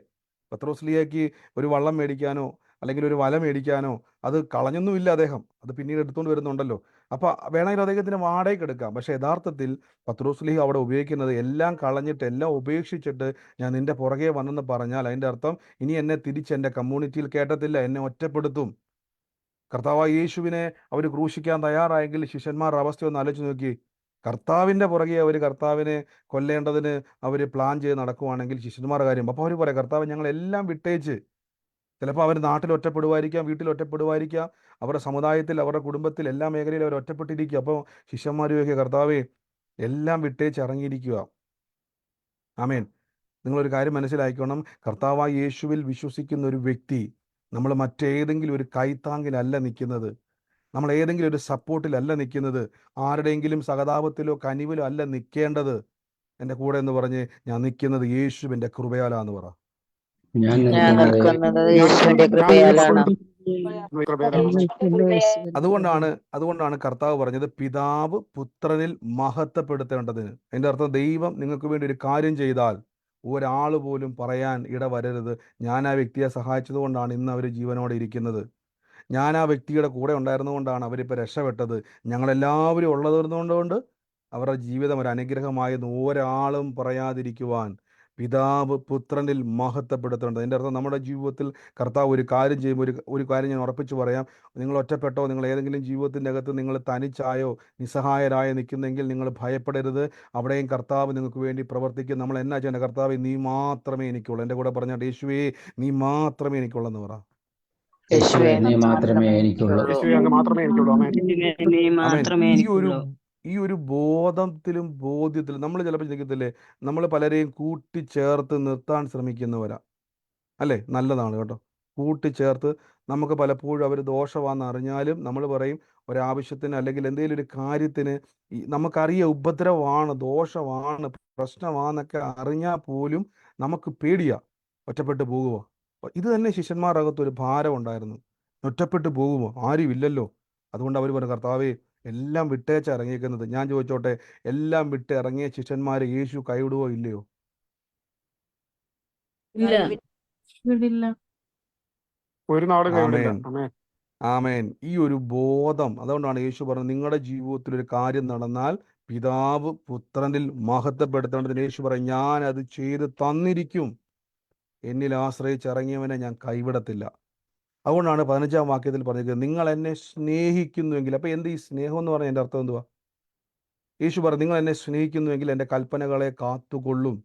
പത്രോസ്ലീഹയ്ക്ക് ഒരു വള്ളം മേടിക്കാനോ അല്ലെങ്കിൽ ഒരു വല മേടിക്കാനോ അത് കളഞ്ഞൊന്നുമില്ല അദ്ദേഹം, അത് പിന്നീട് എടുത്തുകൊണ്ട് വരുന്നുണ്ടല്ലോ. അപ്പോൾ വേണമെങ്കിൽ അദ്ദേഹത്തിന് വാടകയ്ക്ക് എടുക്കാം. പക്ഷേ യഥാർത്ഥത്തിൽ പത്രോസ്ലീഹ അവിടെ ഉപയോഗിക്കുന്നത് എല്ലാം കളഞ്ഞിട്ട്, എല്ലാം ഉപേക്ഷിച്ചിട്ട് ഞാൻ നിൻ്റെ പുറകെ വന്നെന്ന് പറഞ്ഞാൽ അതിൻ്റെ അർത്ഥം ഇനി എന്നെ തിരിച്ച് എൻ്റെ കമ്മ്യൂണിറ്റിയിൽ കേട്ടത്തില്ല, എന്നെ ഒറ്റപ്പെടുത്തും. കർത്താവായ യേശുവിനെ അവർ ക്രൂശിക്കാൻ തയ്യാറായെങ്കിൽ ശിഷ്യന്മാരുടെ അവസ്ഥ ഒന്ന് ആലോചിച്ച് നോക്കി. കർത്താവിൻ്റെ പുറകെ അവർ കർത്താവിനെ കൊല്ലേണ്ടതിന് അവർ പ്ലാൻ ചെയ്ത് നടക്കുവാണെങ്കിൽ ശിഷ്യന്മാരുടെ കാര്യം. അപ്പോൾ അവർ പറയാം, കർത്താവ് ഞങ്ങളെല്ലാം വിട്ടേച്ച്, ചിലപ്പോൾ അവർ നാട്ടിൽ ഒറ്റപ്പെടുമായിരിക്കാം, വീട്ടിൽ ഒറ്റപ്പെടുമായിരിക്കാം, അവരുടെ സമുദായത്തിൽ, അവരുടെ കുടുംബത്തിൽ, എല്ലാ മേഖലയിലും അവർ ഒറ്റപ്പെട്ടിരിക്കുക. അപ്പോൾ ശിഷ്യന്മാരുമൊക്കെ കർത്താവെ എല്ലാം വിട്ടേച്ച് ഇറങ്ങിയിരിക്കുക. ആമേൻ. നിങ്ങളൊരു കാര്യം മനസ്സിലാക്കണം, കർത്താവായ യേശുവിൽ വിശ്വസിക്കുന്ന ഒരു വ്യക്തി നമ്മൾ മറ്റേതെങ്കിലും ഒരു കൈത്താങ്ങിലല്ല നിൽക്കുന്നത്, നമ്മൾ ഏതെങ്കിലും ഒരു സപ്പോർട്ടിലല്ല നിൽക്കുന്നത്, ആരുടെയെങ്കിലും സഹതാപത്തിലോ കനിവിലോ അല്ല നിൽക്കേണ്ടത്. എൻ്റെ കൂടെ എന്ന് പറഞ്ഞ് ഞാൻ നിൽക്കുന്നത് യേശുവിൻ്റെ കൃപയാലാന്ന് പറ. ഞാൻ നിൽക്കുന്നത് യേശുവിന്റെ കൃപയാലാണ്. അതുകൊണ്ടാണ് കർത്താവ് പറഞ്ഞത് പിതാവ് പുത്രനിൽ മഹത്വപ്പെടുത്തേണ്ടതിന്. അതിൻ്റെ അർത്ഥം ദൈവം നിങ്ങൾക്ക് വേണ്ടി ഒരു കാര്യം ചെയ്താൽ ഒരാൾ പോലും പറയാൻ ഇടവരരുത്, ഞാൻ ആ വ്യക്തിയെ സഹായിച്ചത് കൊണ്ടാണ് ഇന്ന് അവർ ജീവനോടെ ഇരിക്കുന്നത്, ഞാൻ ആ വ്യക്തിയുടെ കൂടെ ഉണ്ടായിരുന്നുകൊണ്ടാണ് അവരിപ്പോൾ രക്ഷപ്പെട്ടത്, ഞങ്ങളെല്ലാവരും ഉള്ളതുകൊണ്ട് അവരുടെ ജീവിതം ഒരു അനുഗ്രഹമായെന്ന് ഒരാളും പറയാതിരിക്കുവാൻ പിതാവ് പുത്രനിൽ മഹത്വപ്പെടുത്തുന്നുണ്ട്. അതിൻ്റെ അർത്ഥം നമ്മുടെ ജീവിതത്തിൽ കർത്താവ് ഒരു കാര്യം ചെയ്യുമ്പോൾ ഒരു കാര്യം ഞാൻ ഉറപ്പിച്ച് പറയാം, നിങ്ങൾ ഒറ്റപ്പെട്ടോ, നിങ്ങൾ ഏതെങ്കിലും ജീവിതത്തിൻ്റെ അകത്ത് നിങ്ങൾ തനിച്ചായോ നിസ്സഹായരായോ നിൽക്കുന്നെങ്കിൽ നിങ്ങൾ ഭയപ്പെടരുത്. അവിടെയും കർത്താവ് നിങ്ങൾക്ക് വേണ്ടി പ്രവർത്തിക്കും. നമ്മൾ എന്നാ ചെയ്യേണ്ടത്? കർത്താവേ, നീ മാത്രമേ എനിക്കുള്ളൂ. എൻ്റെ കൂടെ പറഞ്ഞാൽ, യേശുവേ നീ മാത്രമേ എനിക്കുള്ളൂ എന്ന് പറ. യേശുവേ യേശുവേ നീ മാത്രമേ എനിക്കുള്ളൂ. യേശുവേ അങ്ങ് മാത്രമേ എനിക്കുള്ളൂ. ആമേൻ. നീ ആമേൻ. മാത്രമേ എനിക്കുള്ളൂ. ഈ ഒരു ബോധ്യത്തിലും നമ്മൾ ചിലപ്പോൾ ചിന്തിക്കത്തില്ലേ, നമ്മൾ പലരെയും കൂട്ടിച്ചേർത്ത് നിർത്താൻ ശ്രമിക്കുന്നവരാ. അല്ലേ? നല്ലതാണ് കേട്ടോ. കൂട്ടിച്ചേർത്ത് നമുക്ക് പലപ്പോഴും അവർ ദോഷമാണെന്ന് അറിഞ്ഞാലും നമ്മൾ പറയും, ഒരാവശ്യത്തിന് അല്ലെങ്കിൽ എന്തെങ്കിലും ഒരു കാര്യത്തിന് നമുക്കറിയാം ഉപദ്രവമാണ്, ദോഷമാണ്, പ്രശ്നമാണെന്നൊക്കെ അറിഞ്ഞാൽ പോലും നമുക്ക് പേടിയാ, ഒറ്റപ്പെട്ടു പോകുമോ. ഇത് തന്നെ ശിഷ്യന്മാരുടെ അകത്തൊരു ഭാരം ഉണ്ടായിരുന്നു. ഒറ്റപ്പെട്ടു പോകുമോ, ആരുമില്ലല്ലോ. അതുകൊണ്ട് അവർ പറഞ്ഞു, കർത്താവേ എല്ലാം വിട്ടേച്ച ഇറങ്ങിയേക്കുന്നത്. ഞാൻ ചോദിച്ചോട്ടെ, എല്ലാം വിട്ട് ഇറങ്ങിയ ശിഷ്യന്മാരെ യേശു കൈവിടുവോ ഇല്ലയോ? വിടില്ല. ഒരു നാടും കൈവിടില്ല. ആമേൻ, ആമേൻ. ആമേൻ. ഈ ഒരു ബോധം, അതുകൊണ്ടാണ് യേശു പറഞ്ഞത്, നിങ്ങളുടെ ജീവിതത്തിൽ ഒരു കാര്യം നടന്നാൽ പിതാവ് പുത്രനിൽ മഹത്വപ്പെടുത്തേണ്ടതിന് യേശു പറയും, ഞാൻ അത് ചെയ്ത് തന്നിരിക്കും, എന്നിൽ ആശ്രയിച്ചിറങ്ങിയവനെ ഞാൻ കൈവിടത്തില്ല. അതുകൊണ്ടാണ് 15-ാം വാക്യത്തിൽ പറഞ്ഞിരിക്കുന്നത്, നിങ്ങൾ എന്നെ സ്നേഹിക്കുന്നുവെങ്കിൽ. അപ്പോൾ എന്ത് ഈ സ്നേഹം എന്ന് പറഞ്ഞാൽ എൻ്റെ അർത്ഥം എന്തുവാ? യേശു പറഞ്ഞു, നിങ്ങൾ എന്നെ സ്നേഹിക്കുന്നുവെങ്കിൽ എൻ്റെ കൽപ്പനകളെ കാത്തുകൊള്ളും.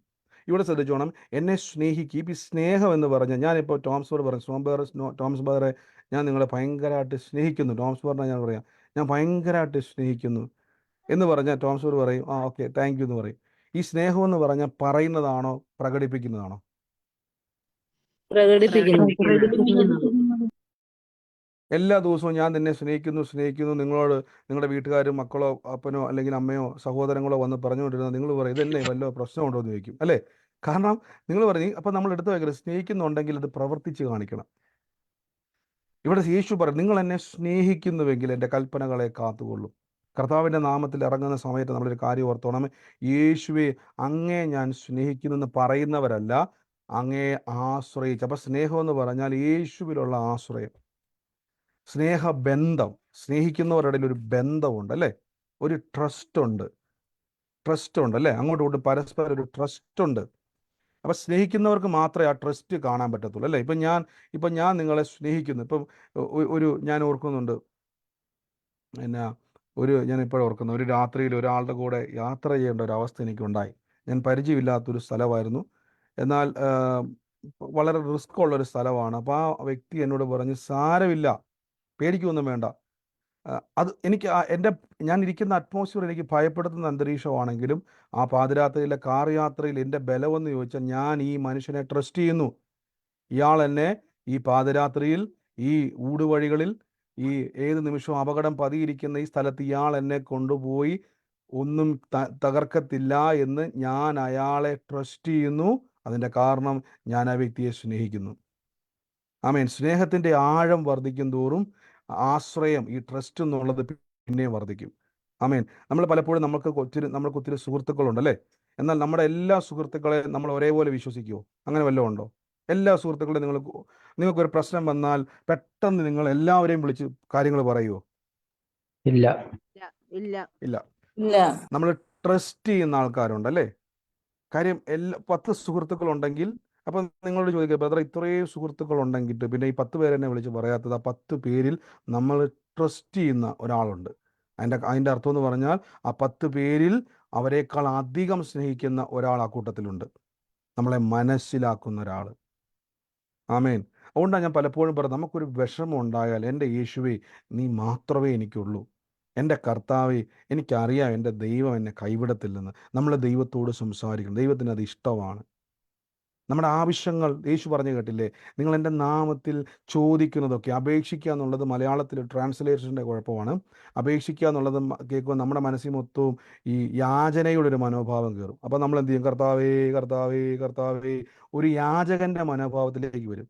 ഇവിടെ ശ്രദ്ധിച്ചോണം, എന്നെ സ്നേഹിക്കും. ഇപ്പം ഈ സ്നേഹം എന്ന് പറഞ്ഞാൽ, ഞാനിപ്പോൾ ടോംസ് ബദറെ ഞാൻ നിങ്ങളെ ഭയങ്കരമായിട്ട് സ്നേഹിക്കുന്നു. ടോംസ് ബദറിനെ ഞാൻ പറയാം, ഞാൻ ഭയങ്കരമായിട്ട് സ്നേഹിക്കുന്നു എന്ന് പറഞ്ഞാൽ ടോംസ് ബദർ പറയും, ആ ഓക്കെ താങ്ക് യു എന്ന് പറയും. ഈ സ്നേഹം എന്ന് പറഞ്ഞാൽ പറയുന്നതാണോ പ്രകടിപ്പിക്കുന്നതാണോ? എല്ലാ ദിവസവും ഞാൻ നിന്നെ സ്നേഹിക്കുന്നു നിങ്ങളോട് നിങ്ങളുടെ വീട്ടുകാരും മക്കളോ അപ്പനോ അല്ലെങ്കിൽ അമ്മയോ സഹോദരങ്ങളോ വന്ന് പറഞ്ഞുകൊണ്ടിരുന്നത് നിങ്ങൾ പറയും, ഇതല്ലേ വല്ല പ്രശ്നമുണ്ടോ എന്ന് ചോദിക്കും, അല്ലേ? കാരണം നിങ്ങൾ പറഞ്ഞു, അപ്പം നമ്മൾ എടുത്തു വയ്ക്കരുത്, സ്നേഹിക്കുന്നുണ്ടെങ്കിൽ അത് പ്രവർത്തിച്ച് കാണിക്കണം. ഇവിടെ യേശു പറയും, നിങ്ങൾ എന്നെ സ്നേഹിക്കുന്നുവെങ്കിൽ എൻ്റെ കൽപ്പനകളെ കാത്തുകൊള്ളും. കർത്താവിൻ്റെ നാമത്തിൽ ഇറങ്ങുന്ന സമയത്ത് നമ്മളൊരു കാര്യം ഓർത്തോണം, യേശുവെ അങ്ങേ ഞാൻ സ്നേഹിക്കുന്നെന്ന് പറയുന്നവരല്ല, അങ്ങേ ആശ്രയിച്ച്. അപ്പം സ്നേഹം എന്ന് പറഞ്ഞാൽ യേശുവിലുള്ള ആശ്രയം, സ്നേഹബന്ധം. സ്നേഹിക്കുന്നവരുടെ ഒരു ബന്ധമുണ്ട്, അല്ലേ? ഒരു ട്രസ്റ്റ് ഉണ്ട് അല്ലേ? അങ്ങോട്ടും ഇങ്ങോട്ടും പരസ്പരം ഒരു ട്രസ്റ്റ് ഉണ്ട്. അപ്പം സ്നേഹിക്കുന്നവർക്ക് മാത്രമേ ആ ട്രസ്റ്റ് കാണാൻ പറ്റത്തുള്ളൂ, അല്ലേ? ഇപ്പം ഞാൻ നിങ്ങളെ സ്നേഹിക്കുന്നു. ഇപ്പം ഞാൻ ഓർക്കുന്നുണ്ട്, ഞാൻ ഇപ്പോഴും ഓർക്കുന്നു, ഒരു രാത്രിയിൽ ഒരാളുടെ കൂടെ യാത്ര ചെയ്യേണ്ട ഒരു അവസ്ഥ എനിക്കുണ്ടായി. ഞാൻ പരിചയമില്ലാത്തൊരു സ്ഥലമായിരുന്നു, എന്നാൽ വളരെ റിസ്ക് ഉള്ളൊരു സ്ഥലമാണ്. അപ്പോൾ ആ വ്യക്തി എന്നോട് പറഞ്ഞ്, സാരമില്ല, പേടിക്കൊന്നും വേണ്ട. അത് എനിക്ക് ഞാൻ ഇരിക്കുന്ന അറ്റ്മോസ്ഫിയർ എനിക്ക് ഭയപ്പെടുത്തുന്ന അന്തരീക്ഷമാണെങ്കിലും ആ പാതിരാത്രിയിലെ കാർ യാത്രയിൽ എൻ്റെ ബലമെന്ന് ചോദിച്ചാൽ, ഞാൻ ഈ മനുഷ്യനെ ട്രസ്റ്റ് ചെയ്യുന്നു. ഇയാൾ എന്നെ ഈ പാതിരാത്രിയിൽ, ഈ ഊടുവഴികളിൽ, ഈ ഏത് നിമിഷവും അപകടം പതിയിരിക്കുന്ന ഈ സ്ഥലത്ത് ഇയാൾ എന്നെ കൊണ്ടുപോയി ഒന്നും തകർക്കത്തില്ല എന്ന് ഞാൻ അയാളെ ട്രസ്റ്റ് ചെയ്യുന്നു. അതിൻ്റെ കാരണം ഞാൻ ആ വ്യക്തിയെ സ്നേഹിക്കുന്നു. ആമേൻ. സ്നേഹത്തിൻ്റെ ആഴം വർദ്ധിക്കും തോറും ആശ്രയം, ഈ ട്രസ്റ്റ് എന്നുള്ളത് പിന്നെയും വർദ്ധിക്കും. ആമേൻ. നമ്മൾ പലപ്പോഴും നമ്മൾക്ക് ഒത്തിരി സുഹൃത്തുക്കളുണ്ടല്ലേ? എന്നാൽ നമ്മുടെ എല്ലാ സുഹൃത്തുക്കളെ നമ്മൾ ഒരേപോലെ വിശ്വസിക്കുമോ? അങ്ങനെ വല്ലതും ഉണ്ടോ? എല്ലാ സുഹൃത്തുക്കളെയും നിങ്ങൾക്കൊരു പ്രശ്നം വന്നാൽ പെട്ടെന്ന് നിങ്ങൾ എല്ലാവരെയും വിളിച്ച് കാര്യങ്ങൾ പറയുമോ? ഇല്ല. ഇല്ല. നമ്മൾ ട്രസ്റ്റ് ചെയ്യുന്ന ആൾക്കാരുണ്ടല്ലേ? കാര്യം 10 സുഹൃത്തുക്കളുണ്ടെങ്കിൽ, അപ്പം നിങ്ങളോട് ചോദിക്കുക, ബ്രദർ ഇത്രയും സുഹൃത്തുക്കളുണ്ടെങ്കിട്ട് പിന്നെ ഈ 10 പേരെന്നെ വിളിച്ച് പറയാത്തത്, ആ 10 പേരിൽ നമ്മൾ ട്രസ്റ്റ് ചെയ്യുന്ന ഒരാളുണ്ട്. അതിൻ്റെ അർത്ഥം എന്ന് പറഞ്ഞാൽ ആ 10 പേരിൽ അവരെക്കാൾ അധികം സ്നേഹിക്കുന്ന ഒരാൾ ആ കൂട്ടത്തിലുണ്ട്, നമ്മളെ മനസ്സിലാക്കുന്ന ഒരാൾ. ആമേൻ. അതുകൊണ്ടാണ് ഞാൻ പലപ്പോഴും പറഞ്ഞത്, നമുക്കൊരു വിഷമം ഉണ്ടായാൽ, എൻ്റെ യേശുവേ നീ മാത്രമേ എനിക്കുള്ളൂ, എൻ്റെ കർത്താവേ എനിക്കറിയാം എൻ്റെ ദൈവം എന്നെ കൈവിടത്തില്ലെന്ന്. നമ്മൾ ദൈവത്തോട് സംസാരിക്കണം, ദൈവത്തിന് അത് ഇഷ്ടമാണ്. നമ്മുടെ ആവശ്യങ്ങൾ യേശു പറഞ്ഞു കേട്ടില്ലേ, നിങ്ങൾ എൻ്റെ നാമത്തിൽ ചോദിക്കുന്നതൊക്കെ. അപേക്ഷിക്കുക എന്നുള്ളത് മലയാളത്തിൽ ട്രാൻസ്ലേഷൻ്റെ കുഴപ്പമാണ്. അപേക്ഷിക്കുക എന്നുള്ളത് കേൾക്കുമ്പോൾ നമ്മുടെ മനസ്സിൽ മൊത്തവും ഈ യാചനയുടെ ഒരു മനോഭാവം കയറും. അപ്പോൾ നമ്മൾ എന്ത് ചെയ്യും? കർത്താവേ കർത്താവേ കർത്താവേ, ഒരു യാചകൻ്റെ മനോഭാവത്തിലേക്ക് വരും.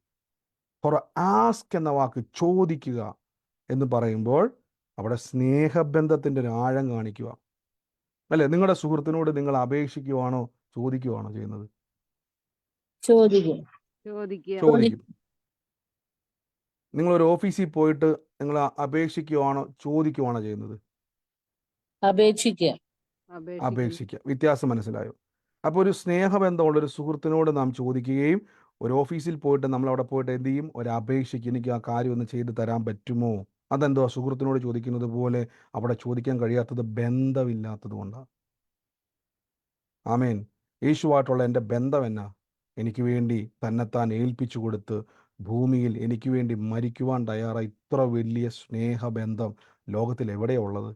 ഫോർ ആസ്ക് എന്ന വാക്ക്, ചോദിക്കുക എന്ന് പറയുമ്പോൾ അവിടെ സ്നേഹബന്ധത്തിൻ്റെ ഒരു ആഴം കാണിക്കുക, അല്ലേ? നിങ്ങളുടെ സുഹൃത്തിനോട് നിങ്ങൾ അപേക്ഷിക്കുവാണോ ചോദിക്കുവാണോ ചെയ്യുന്നത്? ചോദിക്കും. ചോദിക്കും. നിങ്ങളൊരു ഓഫീസിൽ പോയിട്ട് നിങ്ങൾ അപേക്ഷിക്കുകയാണോ ചോദിക്കുകയാണോ ചെയ്യുന്നത്? അപേക്ഷിക്കുക. അപേക്ഷിക്കുക. വ്യത്യാസം മനസ്സിലായോ? അപ്പോൾ ഒരു സ്നേഹബന്ധമുള്ള ഒരു സുഹൃത്തിനോട് നാം ചോദിക്കുകയും ഒരു ഓഫീസിൽ പോയിട്ട് നമ്മൾ അവിടെ പോയിട്ട് എന്ത് ചെയ്യും? ഒരു അപേക്ഷിക്കും, എനിക്ക് ആ കാര്യം ഒന്ന് ചെയ്ത് തരാൻ പറ്റുമോ? അതെന്തോ സുഹൃത്തിനോട് ചോദിക്കുന്നത് പോലെ അവിടെ ചോദിക്കാൻ കഴിയാത്തത് ബന്ധമില്ലാത്തത് കൊണ്ടാണ്. ആമേൻ. യേശുവായിട്ടുള്ള എൻ്റെ ബന്ധം എന്നാ? എനിക്ക് വേണ്ടി തന്നെത്താൻ ഏൽപ്പിച്ചു കൊടുത്ത് ഭൂമിയിൽ എനിക്ക് വേണ്ടി മരിക്കുവാൻ തയ്യാറായി ഇത്ര വലിയ സ്നേഹബന്ധം ലോകത്തിൽ എവിടെയാണ് ഉള്ളത്?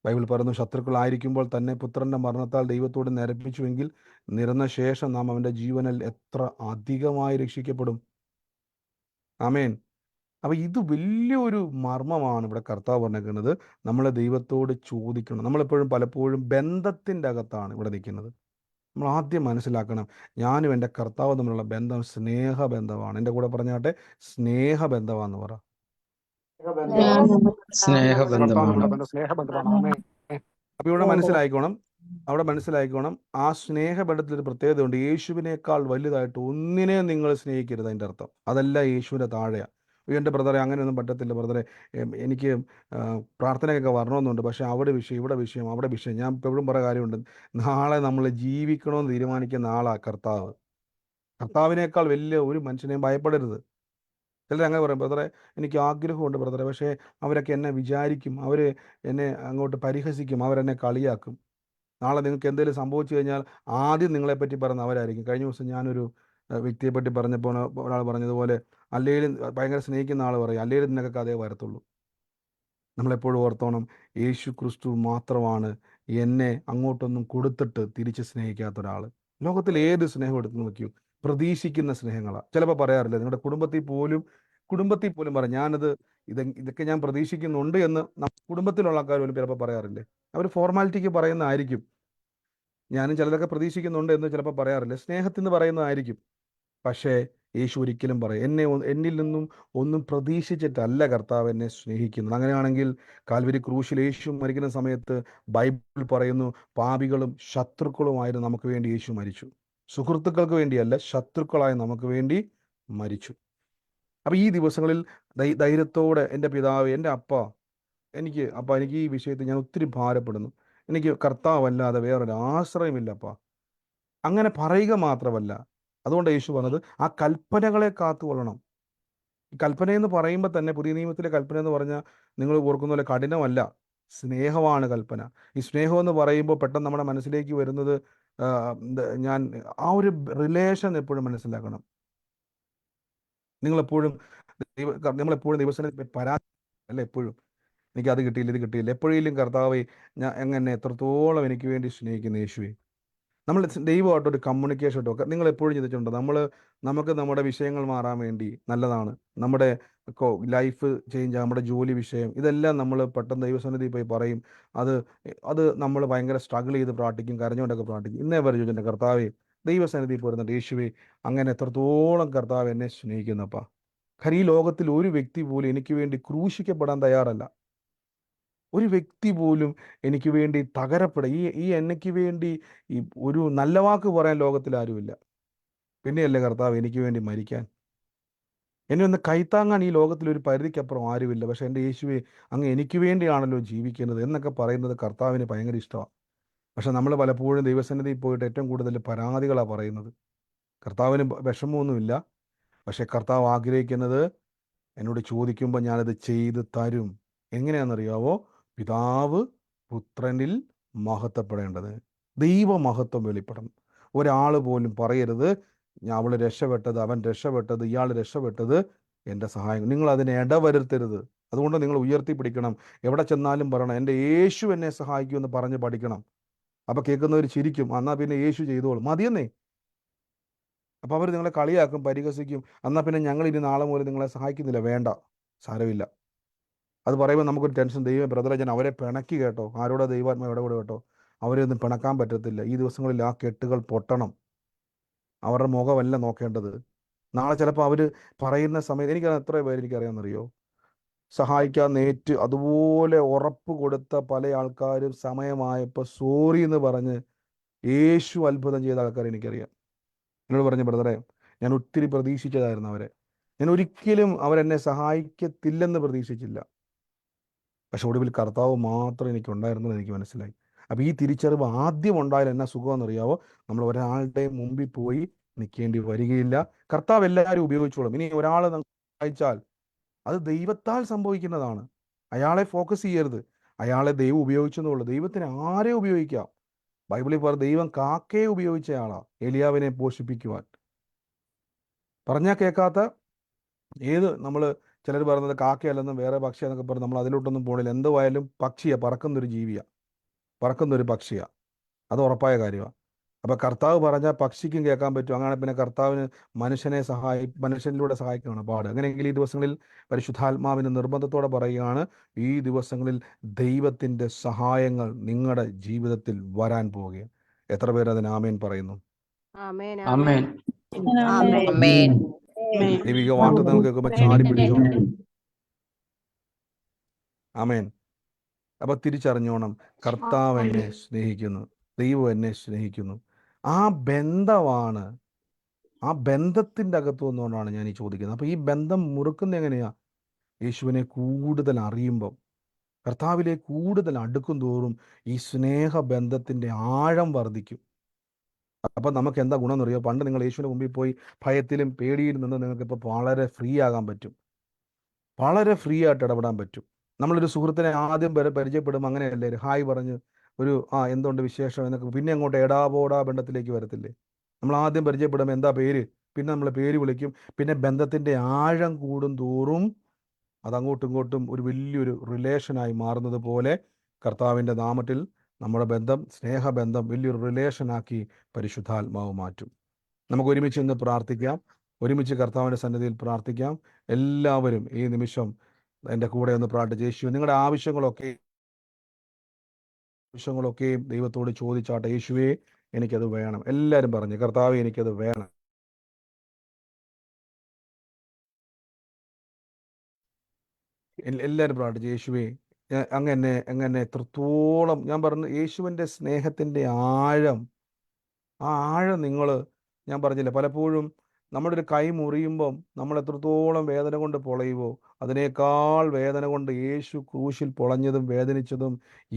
ബൈബിൾ പറയുന്നു, ശത്രുക്കളായിരിക്കുമ്പോൾ തന്നെ പുത്രന്റെ മരണത്താൽ ദൈവത്തോട് നിരപ്പിച്ചുവെങ്കിൽ നിരന്ന ശേഷം നാം അവൻ്റെ ജീവനിൽ എത്ര അധികമായി രക്ഷിക്കപ്പെടും. ആമേൻ. അപ്പം ഇത് വലിയൊരു മർമ്മമാണ് ഇവിടെ കർത്താവ് പറഞ്ഞിരിക്കുന്നത്. നമ്മൾ ദൈവത്തോട് ചോദിക്കണം. നമ്മളെപ്പോഴും പലപ്പോഴും ബന്ധത്തിൻ്റെ അകത്താണ് ഇവിടെ നിൽക്കുന്നത്. നമ്മൾ ആദ്യം മനസ്സിലാക്കണം, ഞാനും എൻ്റെ കർത്താവ് തമ്മിലുള്ള ബന്ധം സ്നേഹബന്ധമാണ്. എൻ്റെ കൂടെ പറഞ്ഞാട്ടെ, സ്നേഹബന്ധമാണെന്ന് പറ. സ്നേഹബന്ധമാണ്. സ്നേഹബന്ധമാണ്. ആമേൻ. അപ്പോൾ ഇവിടെ മനസ്സിലായിക്കോണം, ആ സ്നേഹബന്ധത്തിൽ ഒരു പ്രത്യേകത ഉണ്ട്. യേശുവിനേക്കാൾ വലുതായിട്ട് ഒന്നിനെ നിങ്ങൾ സ്നേഹിക്കരുത്, അതിൻ്റെ അർത്ഥം. അതല്ല യേശുവിൻ്റെ താഴെയാണ്. എൻ്റെ ബ്രദറെ അങ്ങനെയൊന്നും പറ്റത്തില്ല ബ്രദറെ, എനിക്ക് പ്രാർത്ഥനയൊക്കെ വരണമെന്നുണ്ട്, പക്ഷേ അവിടെ വിഷയം, ഇവിടെ വിഷയം, അവിടെ വിഷയം. ഞാൻ എപ്പോഴും പറയുന്ന കാര്യമുണ്ട്, നാളെ നമ്മൾ ജീവിക്കണമെന്ന് തീരുമാനിക്കുന്ന ആളാണ് കർത്താവ്. കർത്താവിനേക്കാൾ വലിയ ഒരു മനുഷ്യനെയും ഭയപ്പെടരുത്. ചിലർ അങ്ങനെ പറയും, ബ്രദറെ എനിക്ക് ആഗ്രഹമുണ്ട് ബ്രദറെ, പക്ഷേ അവരൊക്കെ എന്നെ വിചാരിക്കും, അവർ എന്നെ അങ്ങോട്ട് പരിഹസിക്കും, അവരെന്നെ കളിയാക്കും. നാളെ നിങ്ങൾക്ക് എന്തെങ്കിലും സംഭവിച്ചു കഴിഞ്ഞാൽ ആദ്യം നിങ്ങളെപ്പറ്റി പറയുന്ന അവരായിരിക്കും. കഴിഞ്ഞ ദിവസം ഞാനൊരു വ്യക്തിയെപ്പറ്റി പറഞ്ഞപ്പോൾ ഒരാൾ പറഞ്ഞതുപോലെ, അല്ലെങ്കിലും ഭയങ്കര സ്നേഹിക്കുന്ന ആൾ പറയും, അല്ലെങ്കിലും നിനക്ക് കഥയെ വരത്തുള്ളൂ. നമ്മളെപ്പോഴും ഓർത്തോണം, യേശു ക്രിസ്തു മാത്രമാണ് എന്നെ അങ്ങോട്ടൊന്നും കൊടുത്തിട്ട് തിരിച്ച് സ്നേഹിക്കാത്ത ഒരാൾ. ലോകത്തിൽ ഏത് സ്നേഹം എടുത്ത് നോക്കിയോ, പ്രതീക്ഷിക്കുന്ന സ്നേഹങ്ങളാണ്. ചിലപ്പോൾ പറയാറില്ല, നിങ്ങളുടെ കുടുംബത്തിൽ പോലും പറയാം, ഇതൊക്കെ ഞാൻ പ്രതീക്ഷിക്കുന്നുണ്ട് എന്ന് കുടുംബത്തിലുള്ള ആൾക്കാർ പോലും ചിലപ്പോൾ പറയാറില്ലേ? അവർ ഫോർമാലിറ്റിക്ക് പറയുന്നതായിരിക്കും. ഞാനും ചിലതൊക്കെ പ്രതീക്ഷിക്കുന്നുണ്ട് എന്ന് ചിലപ്പോൾ പറയാറില്ല, സ്നേഹത്തിൽ നിന്ന് പറയുന്നതായിരിക്കും. പക്ഷേ യേശു ഒരിക്കലും പറയും, എന്നിൽ നിന്നും ഒന്നും പ്രതീക്ഷിച്ചിട്ടല്ല കർത്താവ് എന്നെ സ്നേഹിക്കുന്നത്. അങ്ങനെയാണെങ്കിൽ കാൽവരി ക്രൂശിൽ യേശു മരിക്കുന്ന സമയത്ത് ബൈബിൾ പറയുന്നു, പാപികളും ശത്രുക്കളുമായിരുന്നു നമുക്ക് വേണ്ടി യേശു മരിച്ചു. സുഹൃത്തുക്കൾക്ക് വേണ്ടിയല്ല, ശത്രുക്കളായി നമുക്ക് വേണ്ടി മരിച്ചു. അപ്പം ഈ ദിവസങ്ങളിൽ ധൈര്യത്തോടെ എൻ്റെ പിതാവ്, എൻ്റെ എനിക്ക് ഈ വിഷയത്തിൽ ഞാൻ ഒത്തിരി ഭാരപ്പെടുന്നു, എനിക്ക് കർത്താവല്ലാതെ വേറൊരു ആശ്രയമില്ലപ്പാ, അങ്ങനെ പറയുക മാത്രമല്ല, അതുകൊണ്ട് യേശു പറഞ്ഞത് ആ കൽപ്പനകളെ കാത്തുകൊള്ളണം. ഈ കൽപ്പന എന്ന് പറയുമ്പോൾ തന്നെ, പുതിയ നിയമത്തിലെ കൽപ്പന എന്ന് പറഞ്ഞാൽ നിങ്ങൾ ഓർക്കുന്ന പോലെ കഠിനമല്ല, സ്നേഹമാണ് കൽപ്പന. ഈ സ്നേഹം എന്ന് പറയുമ്പോൾ പെട്ടെന്ന് നമ്മുടെ മനസ്സിലേക്ക് വരുന്നത്, ഞാൻ ആ ഒരു റിലേഷൻ എപ്പോഴും മനസ്സിലാക്കണം. നമ്മളെപ്പോഴും ദൈവസന്നിധിയിൽ പരാതി അല്ല, എപ്പോഴും എനിക്ക് അത് കിട്ടിയില്ല, ഇത് കിട്ടിയില്ല. എപ്പോഴേലും കർത്താവേ, ഞാൻ എങ്ങനെ എത്രത്തോളം എനിക്ക് വേണ്ടി സ്നേഹിക്കുന്ന യേശുവേ. നമ്മൾ ദൈവമായിട്ടൊരു കമ്മ്യൂണിക്കേഷൻ ഇട്ടോ. നിങ്ങൾ എപ്പോഴും ചിന്തിച്ചിട്ടുണ്ടോ, നമുക്ക് നമ്മുടെ വിഷയങ്ങൾ മാറാൻ വേണ്ടി നല്ലതാണ്, നമ്മുടെ ലൈഫ് ചേഞ്ച്, നമ്മുടെ ജോലി വിഷയം, ഇതെല്ലാം നമ്മൾ പെട്ടെന്ന് ദൈവസന്നിധിയിൽ പോയി പറയും. അത് നമ്മൾ ഭയങ്കര സ്ട്രഗിൾ ചെയ്ത് പ്രാർത്ഥിക്കും, കരഞ്ഞുകൊണ്ടൊക്കെ പ്രാർത്ഥിക്കും. ഇന്നേ വരെ ചോദിച്ചിട്ടുണ്ട്, കർത്താവേ, ദൈവസന്നിധിയിൽ പോരുന്നുണ്ട്, യേശുവേ അങ്ങനെ എത്രത്തോളം കർത്താവ് എന്നെ സ്നേഹിക്കുന്നപ്പാ. കാരണം ഈ ലോകത്തിൽ ഒരു വ്യക്തി പോലും എനിക്ക് വേണ്ടി ക്രൂശിക്കപ്പെടാൻ തയ്യാറല്ല. ഒരു വ്യക്തി പോലും എനിക്ക് വേണ്ടി ഈ എനിക്ക് വേണ്ടി ഈ ഒരു നല്ല വാക്ക് പറയാൻ ലോകത്തിൽ ആരുമില്ല. പിന്നെയല്ലേ കർത്താവ് എനിക്ക് വേണ്ടി മരിക്കാൻ, എന്നെ ഒന്ന് കൈത്താങ്ങാൻ ഈ ലോകത്തിൽ ഒരു പരിധിക്കപ്പുറം ആരുമില്ല. പക്ഷെ എൻ്റെ യേശുവേ, അങ്ങ് എനിക്ക് വേണ്ടിയാണല്ലോ ജീവിക്കുന്നത് എന്നൊക്കെ പറയുന്നത് കർത്താവിന് ഭയങ്കര ഇഷ്ടമാണ്. പക്ഷെ നമ്മൾ പലപ്പോഴും ദൈവസന്നിധിയിൽ പോയിട്ട് ഏറ്റവും കൂടുതൽ പരാതികളാണ് പറയുന്നത്. കർത്താവിന് വിഷമമൊന്നുമില്ല, പക്ഷെ കർത്താവ് ആഗ്രഹിക്കുന്നത്, എന്നോട് ചോദിക്കുമ്പോൾ ഞാനത് ചെയ്ത് തരും. എങ്ങനെയാണെന്നറിയാവോ? പിതാവ് പുത്രനിൽ മഹത്വപ്പെടേണ്ടത്, ദൈവമഹത്വം വെളിപ്പെടണം. ഒരാൾ പോലും പറയരുത്, അവൾ രക്ഷപ്പെട്ടത്, അവൻ രക്ഷപ്പെട്ടത്, ഇയാൾ രക്ഷപ്പെട്ടത് എൻ്റെ സഹായം. നിങ്ങൾ അതിനെ ഇടവരുത്തരുത്. അതുകൊണ്ട് നിങ്ങൾ ഉയർത്തിപ്പിടിക്കണം. എവിടെ ചെന്നാലും പറയണം, എൻ്റെ യേശു എന്നെ സഹായിക്കുമെന്ന് പറഞ്ഞ് പഠിക്കണം. അപ്പോൾ കേൾക്കുന്നവർ ചിരിക്കും, എന്നാൽ പിന്നെ യേശു ചെയ്തോളും, മതിയെന്നേ. അപ്പോൾ അവർ നിങ്ങളെ കളിയാക്കും, പരിഹസിക്കും. എന്നാൽ പിന്നെ ഞങ്ങൾ ഇനി നാളെ മുതൽ നിങ്ങളെ സഹായിക്കുന്നില്ല. വേണ്ട, സാരമില്ല. അത് പറയുമ്പോൾ നമുക്കൊരു ടെൻഷൻ, ദൈവം ബ്രദറെ, ഞാൻ അവരെ പിണക്കി കേട്ടോ, ആരോടെ ദൈവാത്മാ ഇടപെടും കേട്ടോ, അവരെ ഒന്നും പിണക്കാൻ പറ്റത്തില്ല. ഈ ദിവസങ്ങളിൽ ആ കെട്ടുകൾ പൊട്ടണം. അവരുടെ മുഖമല്ല നോക്കേണ്ടത്. നാളെ ചിലപ്പോൾ അവർ പറയുന്ന സമയത്ത്, എനിക്കത് എത്ര പേര് എനിക്കറിയാമെന്നറിയോ, സഹായിക്കാൻ നേറ്റ് അതുപോലെ ഉറപ്പ് കൊടുത്ത പല ആൾക്കാരും സമയമായപ്പോൾ സോറി എന്ന് പറഞ്ഞ് യേശു അത്ഭുതം ചെയ്ത ആൾക്കാർ എനിക്കറിയാം. എന്നോട് പറഞ്ഞു, ബ്രദറെ, ഞാൻ ഒത്തിരി പ്രതീക്ഷിച്ചതായിരുന്നു അവരെ. ഞാൻ ഒരിക്കലും അവരെന്നെ സഹായിക്കത്തില്ലെന്ന് പ്രതീക്ഷിച്ചില്ല. പക്ഷെ ഒടുവിൽ കർത്താവ് മാത്രം എനിക്കുണ്ടായിരുന്നു എന്ന് എനിക്ക് മനസ്സിലായി. അപ്പോൾ ഈ തിരിച്ചറിവ് ആദ്യം ഉണ്ടായാൽ എന്നാ സുഖമെന്നറിയാവോ? നമ്മൾ ഒരാളുടെ മുമ്പിൽ പോയി നിൽക്കേണ്ടി വരികയില്ല. കർത്താവ് എല്ലാവരും ഉപയോഗിച്ചോളും. ഇനി ഒരാൾ സഹായിച്ചാൽ അത് ദൈവത്താൽ സംഭവിക്കുന്നതാണ്. അയാളെ ഫോക്കസ് ചെയ്യരുത്. അയാളെ ദൈവം ഉപയോഗിച്ചെന്നുള്ളൂ. ദൈവത്തിന് ആരെ ഉപയോഗിക്കാം? ബൈബിളിൽ ദൈവം കാക്കയെ ഉപയോഗിച്ചയാളാ ഏലിയാവിനെ പോഷിപ്പിക്കുവാൻ. പറഞ്ഞാൽ കേൾക്കാത്ത നമ്മൾ ചിലർ പറയുന്നത് കാക്കയല്ലെന്നും വേറെ പക്ഷിയാന്നൊക്കെ പറഞ്ഞ് നമ്മൾ അതിലോട്ടൊന്നും പോകണില്ല. എന്തുവായാലും പക്ഷിയാണ്, പറക്കുന്നൊരു ജീവിയാണ്, പറക്കുന്നൊരു പക്ഷിയാണ്. അത് ഉറപ്പായ കാര്യമാണ്. അപ്പോൾ കർത്താവ് പറഞ്ഞാൽ പക്ഷിക്കും കേൾക്കാൻ പറ്റും. അങ്ങനെ പിന്നെ കർത്താവിന് മനുഷ്യനിലൂടെ സഹായിക്കുകയാണ് പാട്. അങ്ങനെയെങ്കിൽ ഈ ദിവസങ്ങളിൽ പരിശുദ്ധാത്മാവിന് നിർബന്ധത്തോടെ പറയുകയാണ്, ഈ ദിവസങ്ങളിൽ ദൈവത്തിൻ്റെ സഹായങ്ങൾ നിങ്ങളുടെ ജീവിതത്തിൽ വരാൻ പോവുകയാണ്. എത്ര പേര് അതിന് ആമേൻ പറയുന്നു? ആമേൻ ആമേൻ. ആമേൻ. ആമേൻ. ദൈവിക വാർത്തകൾ കേൾക്കുമ്പോൾ ചാടി പിടിച്ചോണം. ആമേൻ. അപ്പോൾ തിരിച്ചറിഞ്ഞോണം, കർത്താവ് എന്നെ സ്നേഹിക്കുന്നു, ദൈവം എന്നെ സ്നേഹിക്കുന്നു. ആ ബന്ധമാണ്, ആ ബന്ധത്തിൻ്റെ അകത്ത് വന്നുകൊണ്ടാണ് ഞാൻ ഈ ചോദിക്കുന്നത്. അപ്പോൾ ഈ ബന്ധം മുറുക്കുന്ന എങ്ങനെയാ? യേശുവിനെ കൂടുതൽ അറിയുമ്പം, കർത്താവിലേക്ക് കൂടുതൽ അടുക്കും തോറും ഈ സ്നേഹബന്ധത്തിൻ്റെ ആഴം വർദ്ധിക്കും. അപ്പം നമുക്ക് എന്താ ഗുണം എന്നറിയോ? പണ്ട് നിങ്ങൾ യേശുവിൻ്റെ മുമ്പിൽ പോയി ഭയത്തിലും പേടിയിലും നിന്ന് നിങ്ങൾക്കിപ്പോൾ വളരെ ഫ്രീ ആകാൻ പറ്റും, വളരെ ഫ്രീ ആയിട്ട് ഇടപെടാൻ പറ്റും. നമ്മളൊരു സുഹൃത്തിനെ ആദ്യം പരിചയപ്പെടുമ്പോൾ അങ്ങനെയല്ലേ, ഒരു ഹായ് പറഞ്ഞ് ഒരു എന്തുകൊണ്ട് വിശേഷം എന്നൊക്കെ, പിന്നെ അങ്ങോട്ട് എടാപോടാ ബന്ധത്തിലേക്ക് വരത്തില്ലേ? നമ്മൾ ആദ്യം പരിചയപ്പെടുമ്പോൾ എന്താ പേര്, പിന്നെ നമ്മൾ പേര് വിളിക്കും. പിന്നെ ബന്ധത്തിൻ്റെ ആഴം കൂടും തോറും അതങ്ങോട്ടും ഇങ്ങോട്ടും ഒരു വലിയൊരു റിലേഷനായി മാറുന്നത് പോലെ കർത്താവിൻ്റെ നാമത്തിൽ നമ്മുടെ ബന്ധം, സ്നേഹബന്ധം വലിയൊരു റിലേഷനാക്കി പരിശുദ്ധാത്മാവ് മാറ്റും. നമുക്ക് ഒരുമിച്ച് ഇന്ന് പ്രാർത്ഥിക്കാം. ഒരുമിച്ച് കർത്താവിൻ്റെ സന്നിധിയിൽ പ്രാർത്ഥിക്കാം. എല്ലാവരും ഈ നിമിഷം എൻ്റെ കൂടെ ഒന്ന് പ്രാർത്ഥിച്ച്, യേശു നിങ്ങളുടെ ആവശ്യങ്ങളൊക്കെയും ദൈവത്തോട് ചോദിച്ചാട്ടെ. യേശുവേ, എനിക്കത് വേണം. എല്ലാവരും പറഞ്ഞു, കർത്താവേ, എനിക്കത് വേണം. എല്ലാവരും പ്രാർത്ഥിച്ചു, യേശുവേ, അങ്ങനെ എത്രത്തോളം ഞാൻ പറഞ്ഞു, യേശുവിൻ്റെ സ്നേഹത്തിൻ്റെ ആഴം, ആ ആഴം ഞാൻ പറഞ്ഞില്ല, പലപ്പോഴും നമ്മുടെ ഒരു കൈ മുറിയുമ്പം നമ്മൾ എത്രത്തോളം വേദന കൊണ്ട് പൊളയുവോ, അതിനേക്കാൾ വേദന കൊണ്ട് യേശു ക്രൂശിൽ പൊളഞ്ഞതും വേദനിച്ചതും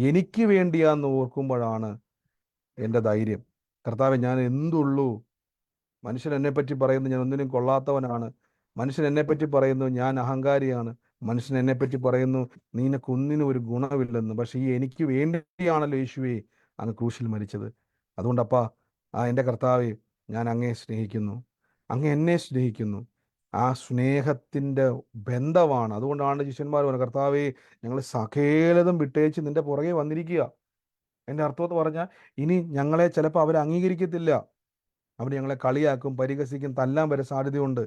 എനിക്ക് വേണ്ടിയാന്ന് ഓർക്കുമ്പോഴാണ് എൻ്റെ ധൈര്യം. കർത്താവേ, ഞാൻ എന്തുള്ളൂ? മനുഷ്യൻ എന്നെപ്പറ്റി പറയുന്നു ഞാൻ ഒന്നിനും കൊള്ളാത്തവനാണ്. മനുഷ്യൻ എന്നെപ്പറ്റി പറയുന്നു ഞാൻ അഹങ്കാരിയാണ്. മനുഷ്യൻ എന്നെപ്പറ്റി പറയുന്നു നിനക്കൊന്നിനും ഒരു ഗുണമില്ലെന്ന്. പക്ഷേ ഈ എനിക്ക് വേണ്ടിയാണല്ലോ യേശുവേ അങ്ങ് ക്രൂശിൽ മരിച്ചത്. അതുകൊണ്ടപ്പാ, എൻ്റെ കർത്താവേ, ഞാൻ അങ്ങയെ സ്നേഹിക്കുന്നു, അങ്ങ് എന്നെ സ്നേഹിക്കുന്നു. ആ സ്നേഹത്തിൻ്റെ ബന്ധമാണ്. അതുകൊണ്ടാണ് ശിഷ്യന്മാർ പറഞ്ഞത്, കർത്താവേ, ഞങ്ങൾ സകലതും വിട്ടേച്ച് നിൻ്റെ പുറകെ വന്നിരിക്കുക. എൻ്റെ അർത്ഥമെന്ന് പറഞ്ഞാൽ, ഇനി ഞങ്ങളെ ചിലപ്പോൾ അവർ അംഗീകരിക്കത്തില്ല, അവർ ഞങ്ങളെ കളിയാക്കും, പരിഹസിക്കും, തല്ലാൻ വരെ സാധ്യതയുണ്ട്.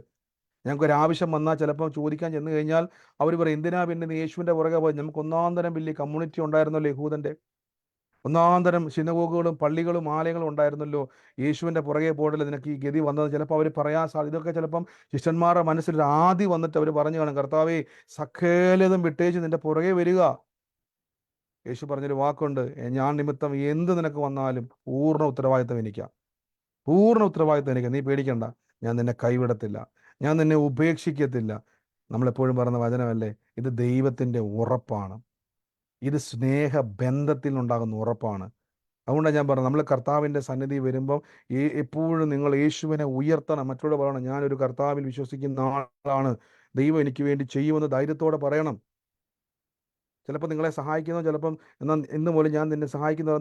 ഞങ്ങൾക്കൊരാവശ്യം വന്നാൽ ചിലപ്പോൾ ചോദിക്കാൻ ചെന്ന് കഴിഞ്ഞാൽ അവർ പറയും, എന്തിനാ പിന്നെ നീ യേശുവിൻ്റെ പുറകെ പോയി? നമുക്ക് ഒന്നാം തരം വലിയ കമ്മ്യൂണിറ്റി ഉണ്ടായിരുന്നല്ലോ, യഹൂദൻ്റെ ഒന്നാം തരം സിനഗോഗുകളും പള്ളികളും ആലയങ്ങളും ഉണ്ടായിരുന്നല്ലോ, യേശുവിൻ്റെ പുറകെ പോയിട്ടല്ലേ നിനക്ക് ഈ ഗതി വന്നത്? ചിലപ്പോൾ അവർ പറയാൻ സാധ്യത. ഇതൊക്കെ ചിലപ്പം ശിഷ്യന്മാരുടെ മനസ്സിൽ ആദ്യം വന്നിട്ട് അവർ പറഞ്ഞു കാണും, കർത്താവേ, സകലതും വിട്ടേച്ച് നിൻ്റെ പുറകെ വരിക. യേശു പറഞ്ഞൊരു വാക്കുണ്ട്, ഞാൻ നിമിത്തം എന്ത് നിനക്ക് വന്നാലും പൂർണ്ണ ഉത്തരവാദിത്തം എനിക്കാണ്, പൂർണ്ണ ഉത്തരവാദിത്തം എനിക്ക്. നീ പേടിക്കണ്ട, ഞാൻ നിന്നെ കൈവിടത്തില്ല, ഞാൻ നിന്നെ ഉപേക്ഷിക്കത്തില്ല. നമ്മളെപ്പോഴും പറയുന്ന വചനമല്ലേ ഇത്? ദൈവത്തിൻ്റെ ഉറപ്പാണ്, ഇത് സ്നേഹബന്ധത്തിൽ ഉണ്ടാകുന്ന ഉറപ്പാണ്. അതുകൊണ്ടാണ് ഞാൻ പറഞ്ഞത്, നമ്മൾ കർത്താവിൻ്റെ സന്നിധി വരുമ്പം എപ്പോഴും നിങ്ങൾ യേശുവിനെ ഉയർത്തണം. മറ്റുള്ള പറയണം, ഞാനൊരു കർത്താവിൽ വിശ്വസിക്കുന്ന ആളാണ്, ദൈവം എനിക്ക് വേണ്ടി ചെയ്യുമെന്ന് ധൈര്യത്തോടെ പറയണം. ചിലപ്പോൾ നിങ്ങളെ സഹായിക്കുന്നു, ചിലപ്പം എന്നാൽ ഇന്ന് പോലും ഞാൻ നിന്നെ സഹായിക്കുന്നത്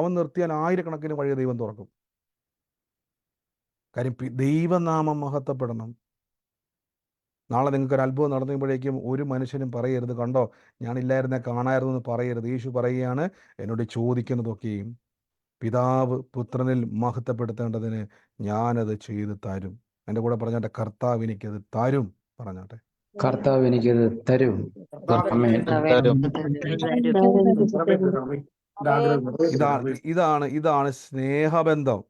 അവൻ നിർത്തിയാൽ ആയിരക്കണക്കിന് വഴി ദൈവം തുറക്കും. കാര്യം ദൈവനാമം മഹത്വപ്പെടണം. നാളെ നിങ്ങൾക്കൊരു അത്ഭുതം നടന്നു കഴിയുമ്പോഴേക്കും ഒരു മനുഷ്യനും പറയരുത്, കണ്ടോ ഞാനില്ലായിരുന്നെ കാണായിരുന്നു എന്ന് പറയരുത്. യേശു പറയുകയാണ്, എന്നോട് ചോദിക്കുന്നതൊക്കെയും പിതാവ് പുത്രനിൽ മഹത്വപ്പെടുത്തേണ്ടതിന് ഞാനത് ചെയ്ത് തരും. എൻ്റെ കൂടെ പറഞ്ഞാട്ടെ, കർത്താവ് എനിക്കത് തരും. പറഞ്ഞാട്ടെ, കർത്താവ് എനിക്കത് തരും. ആമേൻ. ഇതാണ് സ്നേഹബന്ധം.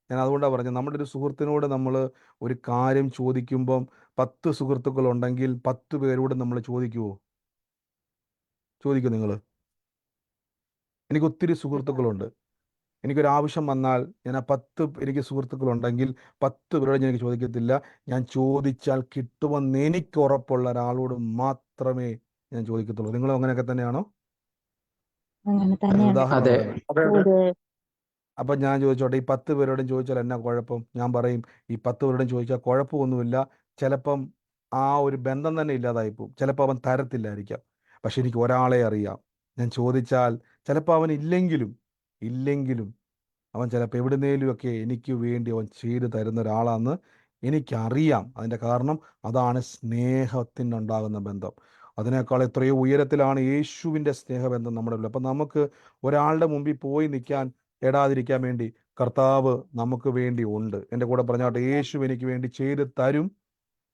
ഞാൻ അതുകൊണ്ടാണ് പറഞ്ഞത്, നമ്മുടെ ഒരു സുഹൃത്തിനോട് നമ്മൾ ഒരു കാര്യം ചോദിക്കുമ്പം 10 സുഹൃത്തുക്കളുണ്ടെങ്കിൽ 10 പേരോട് നമ്മൾ ചോദിക്കുമോ? ചോദിക്കും നിങ്ങൾ? എനിക്ക് ഒത്തിരി സുഹൃത്തുക്കളുണ്ട്. എനിക്കൊരാവശ്യം വന്നാൽ ഞാൻ ആ 10 എനിക്ക് സുഹൃത്തുക്കളുണ്ടെങ്കിൽ 10 പേരോട് ഞാൻ എനിക്ക് ചോദിക്കത്തില്ല. ഞാൻ ചോദിച്ചാൽ കിട്ടുമെന്ന് എനിക്ക് ഉറപ്പുള്ള ഒരാളോട് മാത്രമേ ഞാൻ ചോദിക്കത്തുള്ളൂ. നിങ്ങളും അങ്ങനെയൊക്കെ തന്നെയാണോ? അങ്ങനെ ഒരു തന്നെയാണ്. ഉദാഹരണം അതെ. പറയുന്നത്. അതെ അതെ അതെ. അപ്പം ഞാൻ ചോദിച്ചോട്ടെ, ഈ 10 പേരോടും ചോദിച്ചാൽ എന്നാ കുഴപ്പം? ഞാൻ പറയും, ഈ 10 പേരോടും ചോദിച്ചാൽ കുഴപ്പമൊന്നുമില്ല. ചിലപ്പം ആ ഒരു ബന്ധം തന്നെ ഇല്ലാതായി പോകും. ചിലപ്പോൾ അവൻ തരത്തില്ലായിരിക്കാം. പക്ഷെ എനിക്ക് ഒരാളെ അറിയാം. ഞാൻ ചോദിച്ചാൽ ചിലപ്പോൾ അവൻ ഇല്ലെങ്കിലും അവൻ ചിലപ്പോൾ എവിടുന്നേലുമൊക്കെ എനിക്ക് വേണ്ടി അവൻ ചെയ്തു തരുന്ന ഒരാളാണെന്ന് എനിക്കറിയാം. അതിൻ്റെ കാരണം അതാണ് സ്നേഹത്തിനുണ്ടാകുന്ന ബന്ധം. അതിനേക്കാൾ എത്രയോ ഉയരത്തിലാണ് യേശുവിൻ്റെ സ്നേഹബന്ധം നമ്മുടെ ഉള്ളിൽ. അപ്പം നമുക്ക് ഒരാളുടെ മുമ്പിൽ പോയി നിൽക്കാൻ ഇടാതിരിക്കാൻ വേണ്ടി കർത്താവ് നമുക്ക് വേണ്ടി ഉണ്ട്. എൻ്റെ കൂടെ പറഞ്ഞാട്ടെ, യേശു എനിക്ക് വേണ്ടി ചെയ്തു തരും.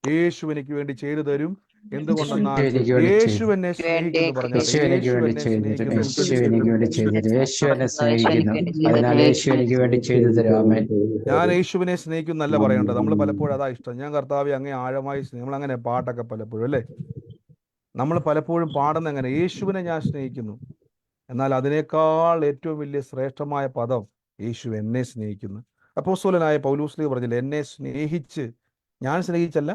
യേശു എനിക്ക് വേണ്ടി ചെയ്തു തരും. എന്തുകൊണ്ടെന്നാൽ എനിക്ക് വേണ്ടി യേശു ചെയ്തു. എന്നെ വേണ്ടി സ്നേഹിക്കുന്നു. പറഞ്ഞാട്ടെ, യേശു എനിക്ക് യേശു വേണ്ടി എന്നെ ചെയ്തു തരും. സ്നേഹിക്കുന്നു. യേശു എനിക്ക് വേണ്ടി ചെയ്തു തരും. യേശു എന്നെ സ്നേഹിക്കുന്നു. അതിനാൽ യേശു എനിക്ക് വേണ്ടി ചെയ്തു തരും. ആമേൻ. ഞാൻ യേശുവിനെ സ്നേഹിക്കുന്നല്ല പറയേണ്ടത്. നമ്മൾ പലപ്പോഴും അതാ ഇഷ്ടം. ഞാൻ കർത്താവെ അങ്ങേ ആഴമായി നമ്മൾ അങ്ങനെ പാട്ടൊക്കെ പലപ്പോഴും അല്ലേ, നമ്മൾ പലപ്പോഴും പാടുന്ന എങ്ങനെ, യേശുവിനെ ഞാൻ സ്നേഹിക്കുന്നു. എന്നാൽ അതിനേക്കാൾ ഏറ്റവും വലിയ ശ്രേഷ്ഠമായ പദം, യേശു എന്നെ സ്നേഹിക്കുന്നു. അപ്പോസ്തലനായ പൗലോസ് പറഞ്ഞില്ല, എന്നെ സ്നേഹിച്ച്, ഞാൻ സ്നേഹിച്ചല്ല,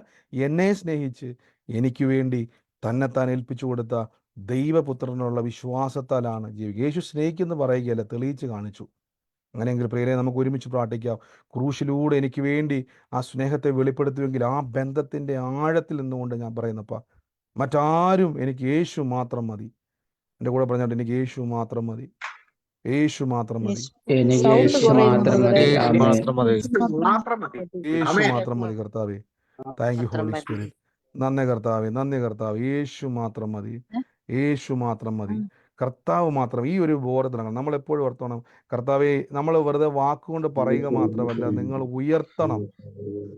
എന്നെ സ്നേഹിച്ച് എനിക്ക് വേണ്ടി തന്നെത്താൻ ഏൽപ്പിച്ചു കൊടുത്ത ദൈവപുത്രനുള്ള വിശ്വാസത്താലാണ് ജീവിക്കുക. യേശു സ്നേഹിക്കുന്നു പറയുകയല്ല, തെളിയിച്ച് കാണിച്ചു. അങ്ങനെയെങ്കിൽ പ്രിയരെ, നമുക്ക് ഒരുമിച്ച് പ്രാർത്ഥിക്കാം. ക്രൂശിലൂടെ എനിക്ക് വേണ്ടി ആ സ്നേഹത്തെ വെളിപ്പെടുത്തുമെങ്കിൽ ആ ബന്ധത്തിൻ്റെ ആഴത്തിൽ നിന്നുകൊണ്ട് ഞാൻ പറയുന്നപ്പാ, മറ്റാരും, എനിക്ക് യേശു മാത്രം മതി. എൻ്റെ കൂടെ പറഞ്ഞോട്ട്, എനിക്ക് യേശു മാത്രം മതി. യേശു മാത്രം മതി. എനിക്ക് സൗണ്ട് യേശു കുറയുന്നു മാത്രം ബ്രദറെ. മതി. ആമേൻ. മാത്രം മതി. യേശു ആമേൻ. മാത്രം മതി കർത്താവേ. താങ്ക് യു മാത്രം ഹോളി മതി. സ്പിരിറ്റ്. നന്ദി കർത്താവേ, നന്ദി കർത്താവ്. യേശു മാത്രം മതി. യേശു മാത്രം മതി. കർത്താവ് മാത്രം. ഈ ഒരു ബോധത്തിലാണ് നമ്മൾ എപ്പോഴും ഓർത്തോണം, കർത്താവെ നമ്മൾ വെറുതെ വാക്കുകൊണ്ട് പറയുക മാത്രമല്ല, നിങ്ങൾ ഉയർത്തണം.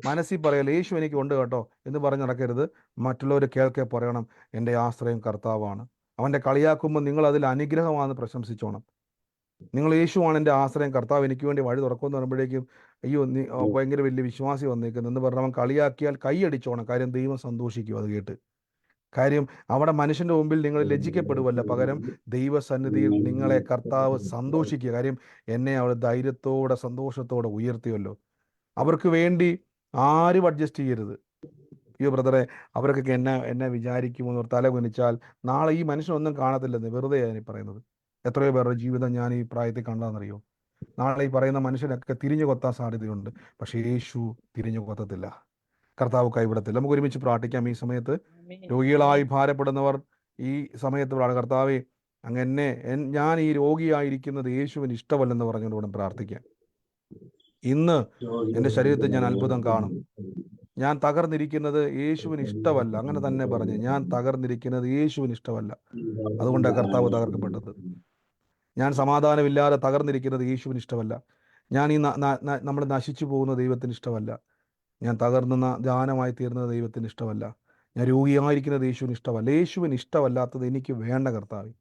മനസ്സിൽ പറയല്ല, യേശു എനിക്ക് ഉണ്ട് കേട്ടോ എന്ന് പറഞ്ഞ് നടക്കരുത്. മറ്റുള്ളവർ കേൾക്കെ പറയണം, എൻ്റെ ആശ്രയം കർത്താവാണ്. അവൻ്റെ കളിയാക്കുമ്പോൾ നിങ്ങൾ അതിൽ അനുഗ്രഹമാണെന്ന് പ്രശംസിച്ചോണം. നിങ്ങൾ യേശുവാണ് എൻ്റെ ആശ്രയം, കർത്താവ് എനിക്ക് വേണ്ടി വഴി തുറക്കുമെന്ന് പറയുമ്പോഴേക്കും, അയ്യോ നീ ഭയങ്കര വലിയ വിശ്വാസി വന്നേക്കുന്നു എന്ന് പറഞ്ഞ് അവൻ കളിയാക്കിയാൽ കൈയടിച്ചോണം. കാര്യം ദൈവം സന്തോഷിക്കും അത് കേട്ട്. കാര്യം അവിടെ മനുഷ്യൻ്റെ മുമ്പിൽ നിങ്ങൾ ലജ്ജിക്കപ്പെടുവല്ല, പകരം ദൈവസന്നിധിയിൽ നിങ്ങളെ കർത്താവ് സന്തോഷിക്കുക. കാര്യം എന്നെ അവൾ ധൈര്യത്തോടെ സന്തോഷത്തോടെ ഉയർത്തിയല്ലോ. അവർക്ക് വേണ്ടി ആരും അഡ്ജസ്റ്റ് ചെയ്യരുത്. അയ്യോ ബ്രദറെ, അവർക്കൊക്കെ എന്നെ വിചാരിക്കുമെന്ന് തല കുനിച്ചാൽ നാളെ ഈ മനുഷ്യനൊന്നും കാണത്തില്ലെന്ന് വെറുതെയാണ് ഈ പറയുന്നത്. എത്രയോ പേരുടെ ജീവിതം ഞാൻ ഈ പ്രായത്തിൽ കണ്ടാന്നറിയോ. നാളെ ഈ പറയുന്ന മനുഷ്യനൊക്കെ തിരിഞ്ഞു കൊത്താൻ സാധ്യതയുണ്ട്. പക്ഷേ യേശു തിരിഞ്ഞു കൊത്തത്തില്ല. കർത്താവ് കൈവിടത്തില്ല. നമുക്ക് ഒരുമിച്ച് പ്രാർത്ഥിക്കാം. ഈ സമയത്ത് രോഗികളായി ഭാരപ്പെടുന്നവർ ഈ സമയത്ത് കർത്താവെ, അങ്ങ് ഞാൻ ഈ രോഗിയായിരിക്കുന്നത് യേശുവിന് ഇഷ്ടമല്ലെന്ന് പറഞ്ഞുകൊണ്ട് പ്രാർത്ഥിക്കാം. ഇന്ന് എൻ്റെ ശരീരത്തിൽ ഞാൻ അത്ഭുതം കാണും. ഞാൻ തകർന്നിരിക്കുന്നത് യേശുവിന് ഇഷ്ടമല്ല. അങ്ങനെ തന്നെ പറഞ്ഞ്, ഞാൻ തകർന്നിരിക്കുന്നത് യേശുവിന് ഇഷ്ടമല്ല. അതുകൊണ്ടാണ് കർത്താവ് തകർക്കപ്പെട്ടത്. ഞാൻ സമാധാനമില്ലാതെ തകർന്നിരിക്കുന്നത് യേശുവിന് ഇഷ്ടമല്ല. ഞാൻ ഈ നമ്മൾ നശിച്ചു പോകുന്ന ദൈവത്തിന് ഇഷ്ടമല്ല. ഞാൻ തകർന്ന ദാനമായി തീർന്നത് ദൈവത്തിന് ഇഷ്ടമല്ല. ഞാൻ രോഗിയായിരിക്കുന്നത് യേശുവിന് ഇഷ്ടമല്ല. യേശുവിന് ഇഷ്ടമല്ലാത്തത് എനിക്ക് വേണ്ട കർത്താവേ.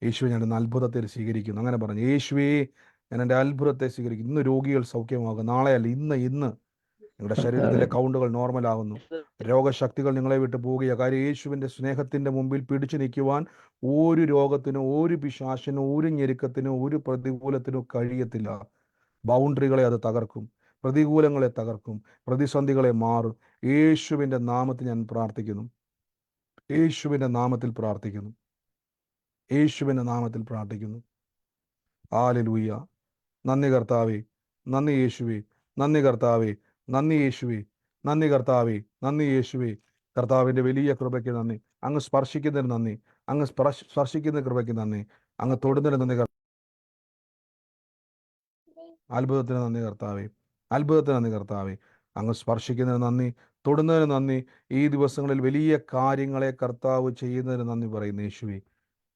യേശുവെ, ഞാൻ ഇന്ന് അത്ഭുതത്തെ സ്വീകരിക്കുന്നു. അങ്ങനെ പറഞ്ഞു, യേശുവേ ഞാൻ എൻ്റെ അത്ഭുതത്തെ സ്വീകരിക്കുന്നു. ഇന്ന് രോഗികൾ സൗഖ്യമാകും. നാളെയല്ല, ഇന്ന് നിങ്ങളുടെ ശരീരത്തിലെ കൗണ്ടുകൾ നോർമലാകുന്നു. രോഗശക്തികൾ നിങ്ങളെ വിട്ട് പോവുകയാണ്. കാര്യം യേശുവിൻ്റെ സ്നേഹത്തിൻ്റെ മുമ്പിൽ പിടിച്ചു നിൽക്കുവാൻ ഒരു രോഗത്തിനോ ഒരു പിശാചിനോ ഒരു ഞെരുക്കത്തിനോ ഒരു പ്രതികൂലത്തിനോ കഴിയത്തില്ല. ബൗണ്ടറികളെ അത് തകർക്കും, പ്രതികൂലങ്ങളെ തകർക്കും, പ്രതിസന്ധികളെ മാറും. യേശുവിൻ്റെ നാമത്തിൽ ഞാൻ പ്രാർത്ഥിക്കുന്നു. യേശുവിൻ്റെ നാമത്തിൽ പ്രാർത്ഥിക്കുന്നു. യേശുവിൻ്റെ നാമത്തിൽ പ്രാർത്ഥിക്കുന്നു. ഹല്ലേലൂയ. നന്ദി കർത്താവേ, നന്ദി യേശുവേ, നന്ദി കർത്താവേ, നന്ദി യേശുവേ, നന്ദി കർത്താവേ, നന്ദി യേശുവേ. കർത്താവിൻ്റെ വലിയ കൃപയ്ക്ക് നന്ദി. അങ്ങ് സ്പർശിക്കുന്നതിന് നന്ദി. അങ്ങ് സ്പർശിക്കുന്ന കൃപയ്ക്ക് നന്ദി. അങ്ങ് തൊടുന്നതിന് നന്ദി. അത്ഭുതത്തിന് നന്ദി കർത്താവേ, അത്ഭുതത്തിന് നന്ദി കർത്താവേ. അങ്ങ് സ്പർശിക്കുന്നതിന് നന്ദി, തൊടുന്നതിന് നന്ദി. ഈ ദിവസങ്ങളിൽ വലിയ കാര്യങ്ങളെ കർത്താവ് ചെയ്യുന്നതിന് നന്ദി പറയുന്നു യേശുവേ.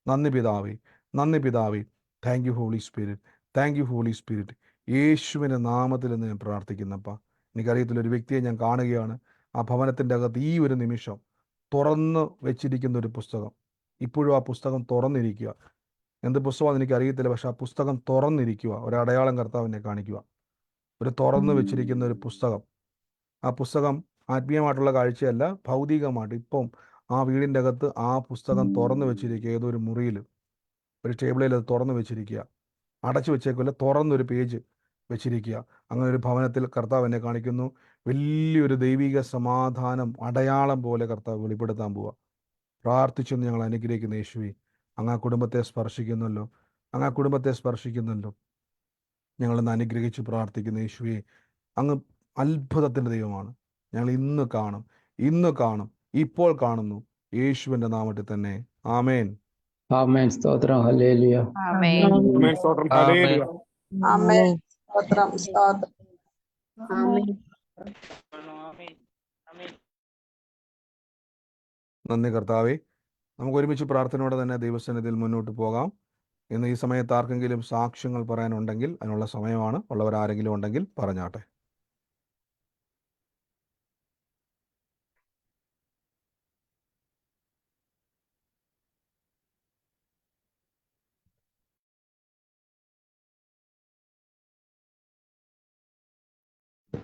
നന്ദി പിതാവേ, നന്ദി പിതാവേ. Thank you Holy Spirit, thank you Holy Spirit. യേശുവിൻ്റെ നാമത്തിൽ നിന്ന് ഞാൻ പ്രാർത്ഥിക്കുന്നപ്പാ. എനിക്കറിയത്തില്ല, ഒരു വ്യക്തിയെ ഞാൻ കാണുകയാണ്. ആ ഭവനത്തിൻ്റെ അകത്ത് ഈ ഒരു നിമിഷം തുറന്ന് വെച്ചിരിക്കുന്ന ഒരു പുസ്തകം. ഇപ്പോഴും ആ പുസ്തകം തുറന്നിരിക്കുക. എന്ത് പുസ്തകമാണെന്ന് എനിക്കറിയത്തില്ല, പക്ഷെ ആ പുസ്തകം തുറന്നിരിക്കുക. ഒരടയാളം കർത്താവിനെ കാണിക്കുക. ഒരു തുറന്ന് വെച്ചിരിക്കുന്ന ഒരു പുസ്തകം. ആ പുസ്തകം ആത്മീയമായിട്ടുള്ള കാഴ്ചയല്ല, ഭൗതികമായിട്ട് ഇപ്പം ആ വീടിൻ്റെ അകത്ത് ആ പുസ്തകം തുറന്നു വെച്ചിരിക്കുക. ഏതൊരു മുറിയിൽ ഒരു ടേബിളിൽ അത് തുറന്നു വെച്ചിരിക്കുക. അടച്ചു വെച്ചേക്കില്ല, തുറന്നൊരു പേജ് വെച്ചിരിക്കുക. അങ്ങനെ ഒരു ഭവനത്തിൽ കർത്താവ് എന്നെ കാണിക്കുന്നു. വലിയൊരു ദൈവിക സമാധാനം അടയാളം പോലെ കർത്താവ് വെളിപ്പെടുത്താൻ പോവുക. പ്രാർത്ഥിച്ചെന്ന് ഞങ്ങൾ അനുഗ്രഹിക്കുന്ന യേശുവേ, അങ്ങ് ആ കുടുംബത്തെ സ്പർശിക്കുന്നല്ലോ, അങ്ങ് ആ കുടുംബത്തെ സ്പർശിക്കുന്നല്ലോ. ഞങ്ങളൊന്ന് അനുഗ്രഹിച്ച് പ്രാർത്ഥിക്കുന്ന യേശുവേ, അങ്ങ് അത്ഭുതത്തിൻ്റെ ദൈവമാണ്. ഞങ്ങൾ ഇന്ന് കാണും, ഇന്ന് കാണും, ഇപ്പോൾ കാണുന്നു, യേശുവിൻ്റെ നാമത്തിൽ തന്നെ. ആമേൻ. ആമേൻ. സ്തോത്രം. ഹല്ലേലൂയ. ആമേൻ. ആമേൻ. സ്തോത്രം. ഹല്ലേലൂയ. ആമേൻ. സ്തോത്രം. സ്തോത്രം. ആമേൻ. നന്ദി കർത്താവേ. നമുക്ക് ഒരുമിച്ച് പ്രാർത്ഥനയോടെ തന്നെ ദൈവസന്നിധിയിൽ മുന്നോട്ട് പോകാം. ഇന്ന് ഈ സമയത്ത് ആർക്കെങ്കിലും സാക്ഷ്യങ്ങൾ പറയാനുണ്ടെങ്കിൽ അതിനുള്ള സമയമാണ്. ഉള്ളവരാരെങ്കിലും ഉണ്ടെങ്കിൽ പറഞ്ഞാട്ടെ.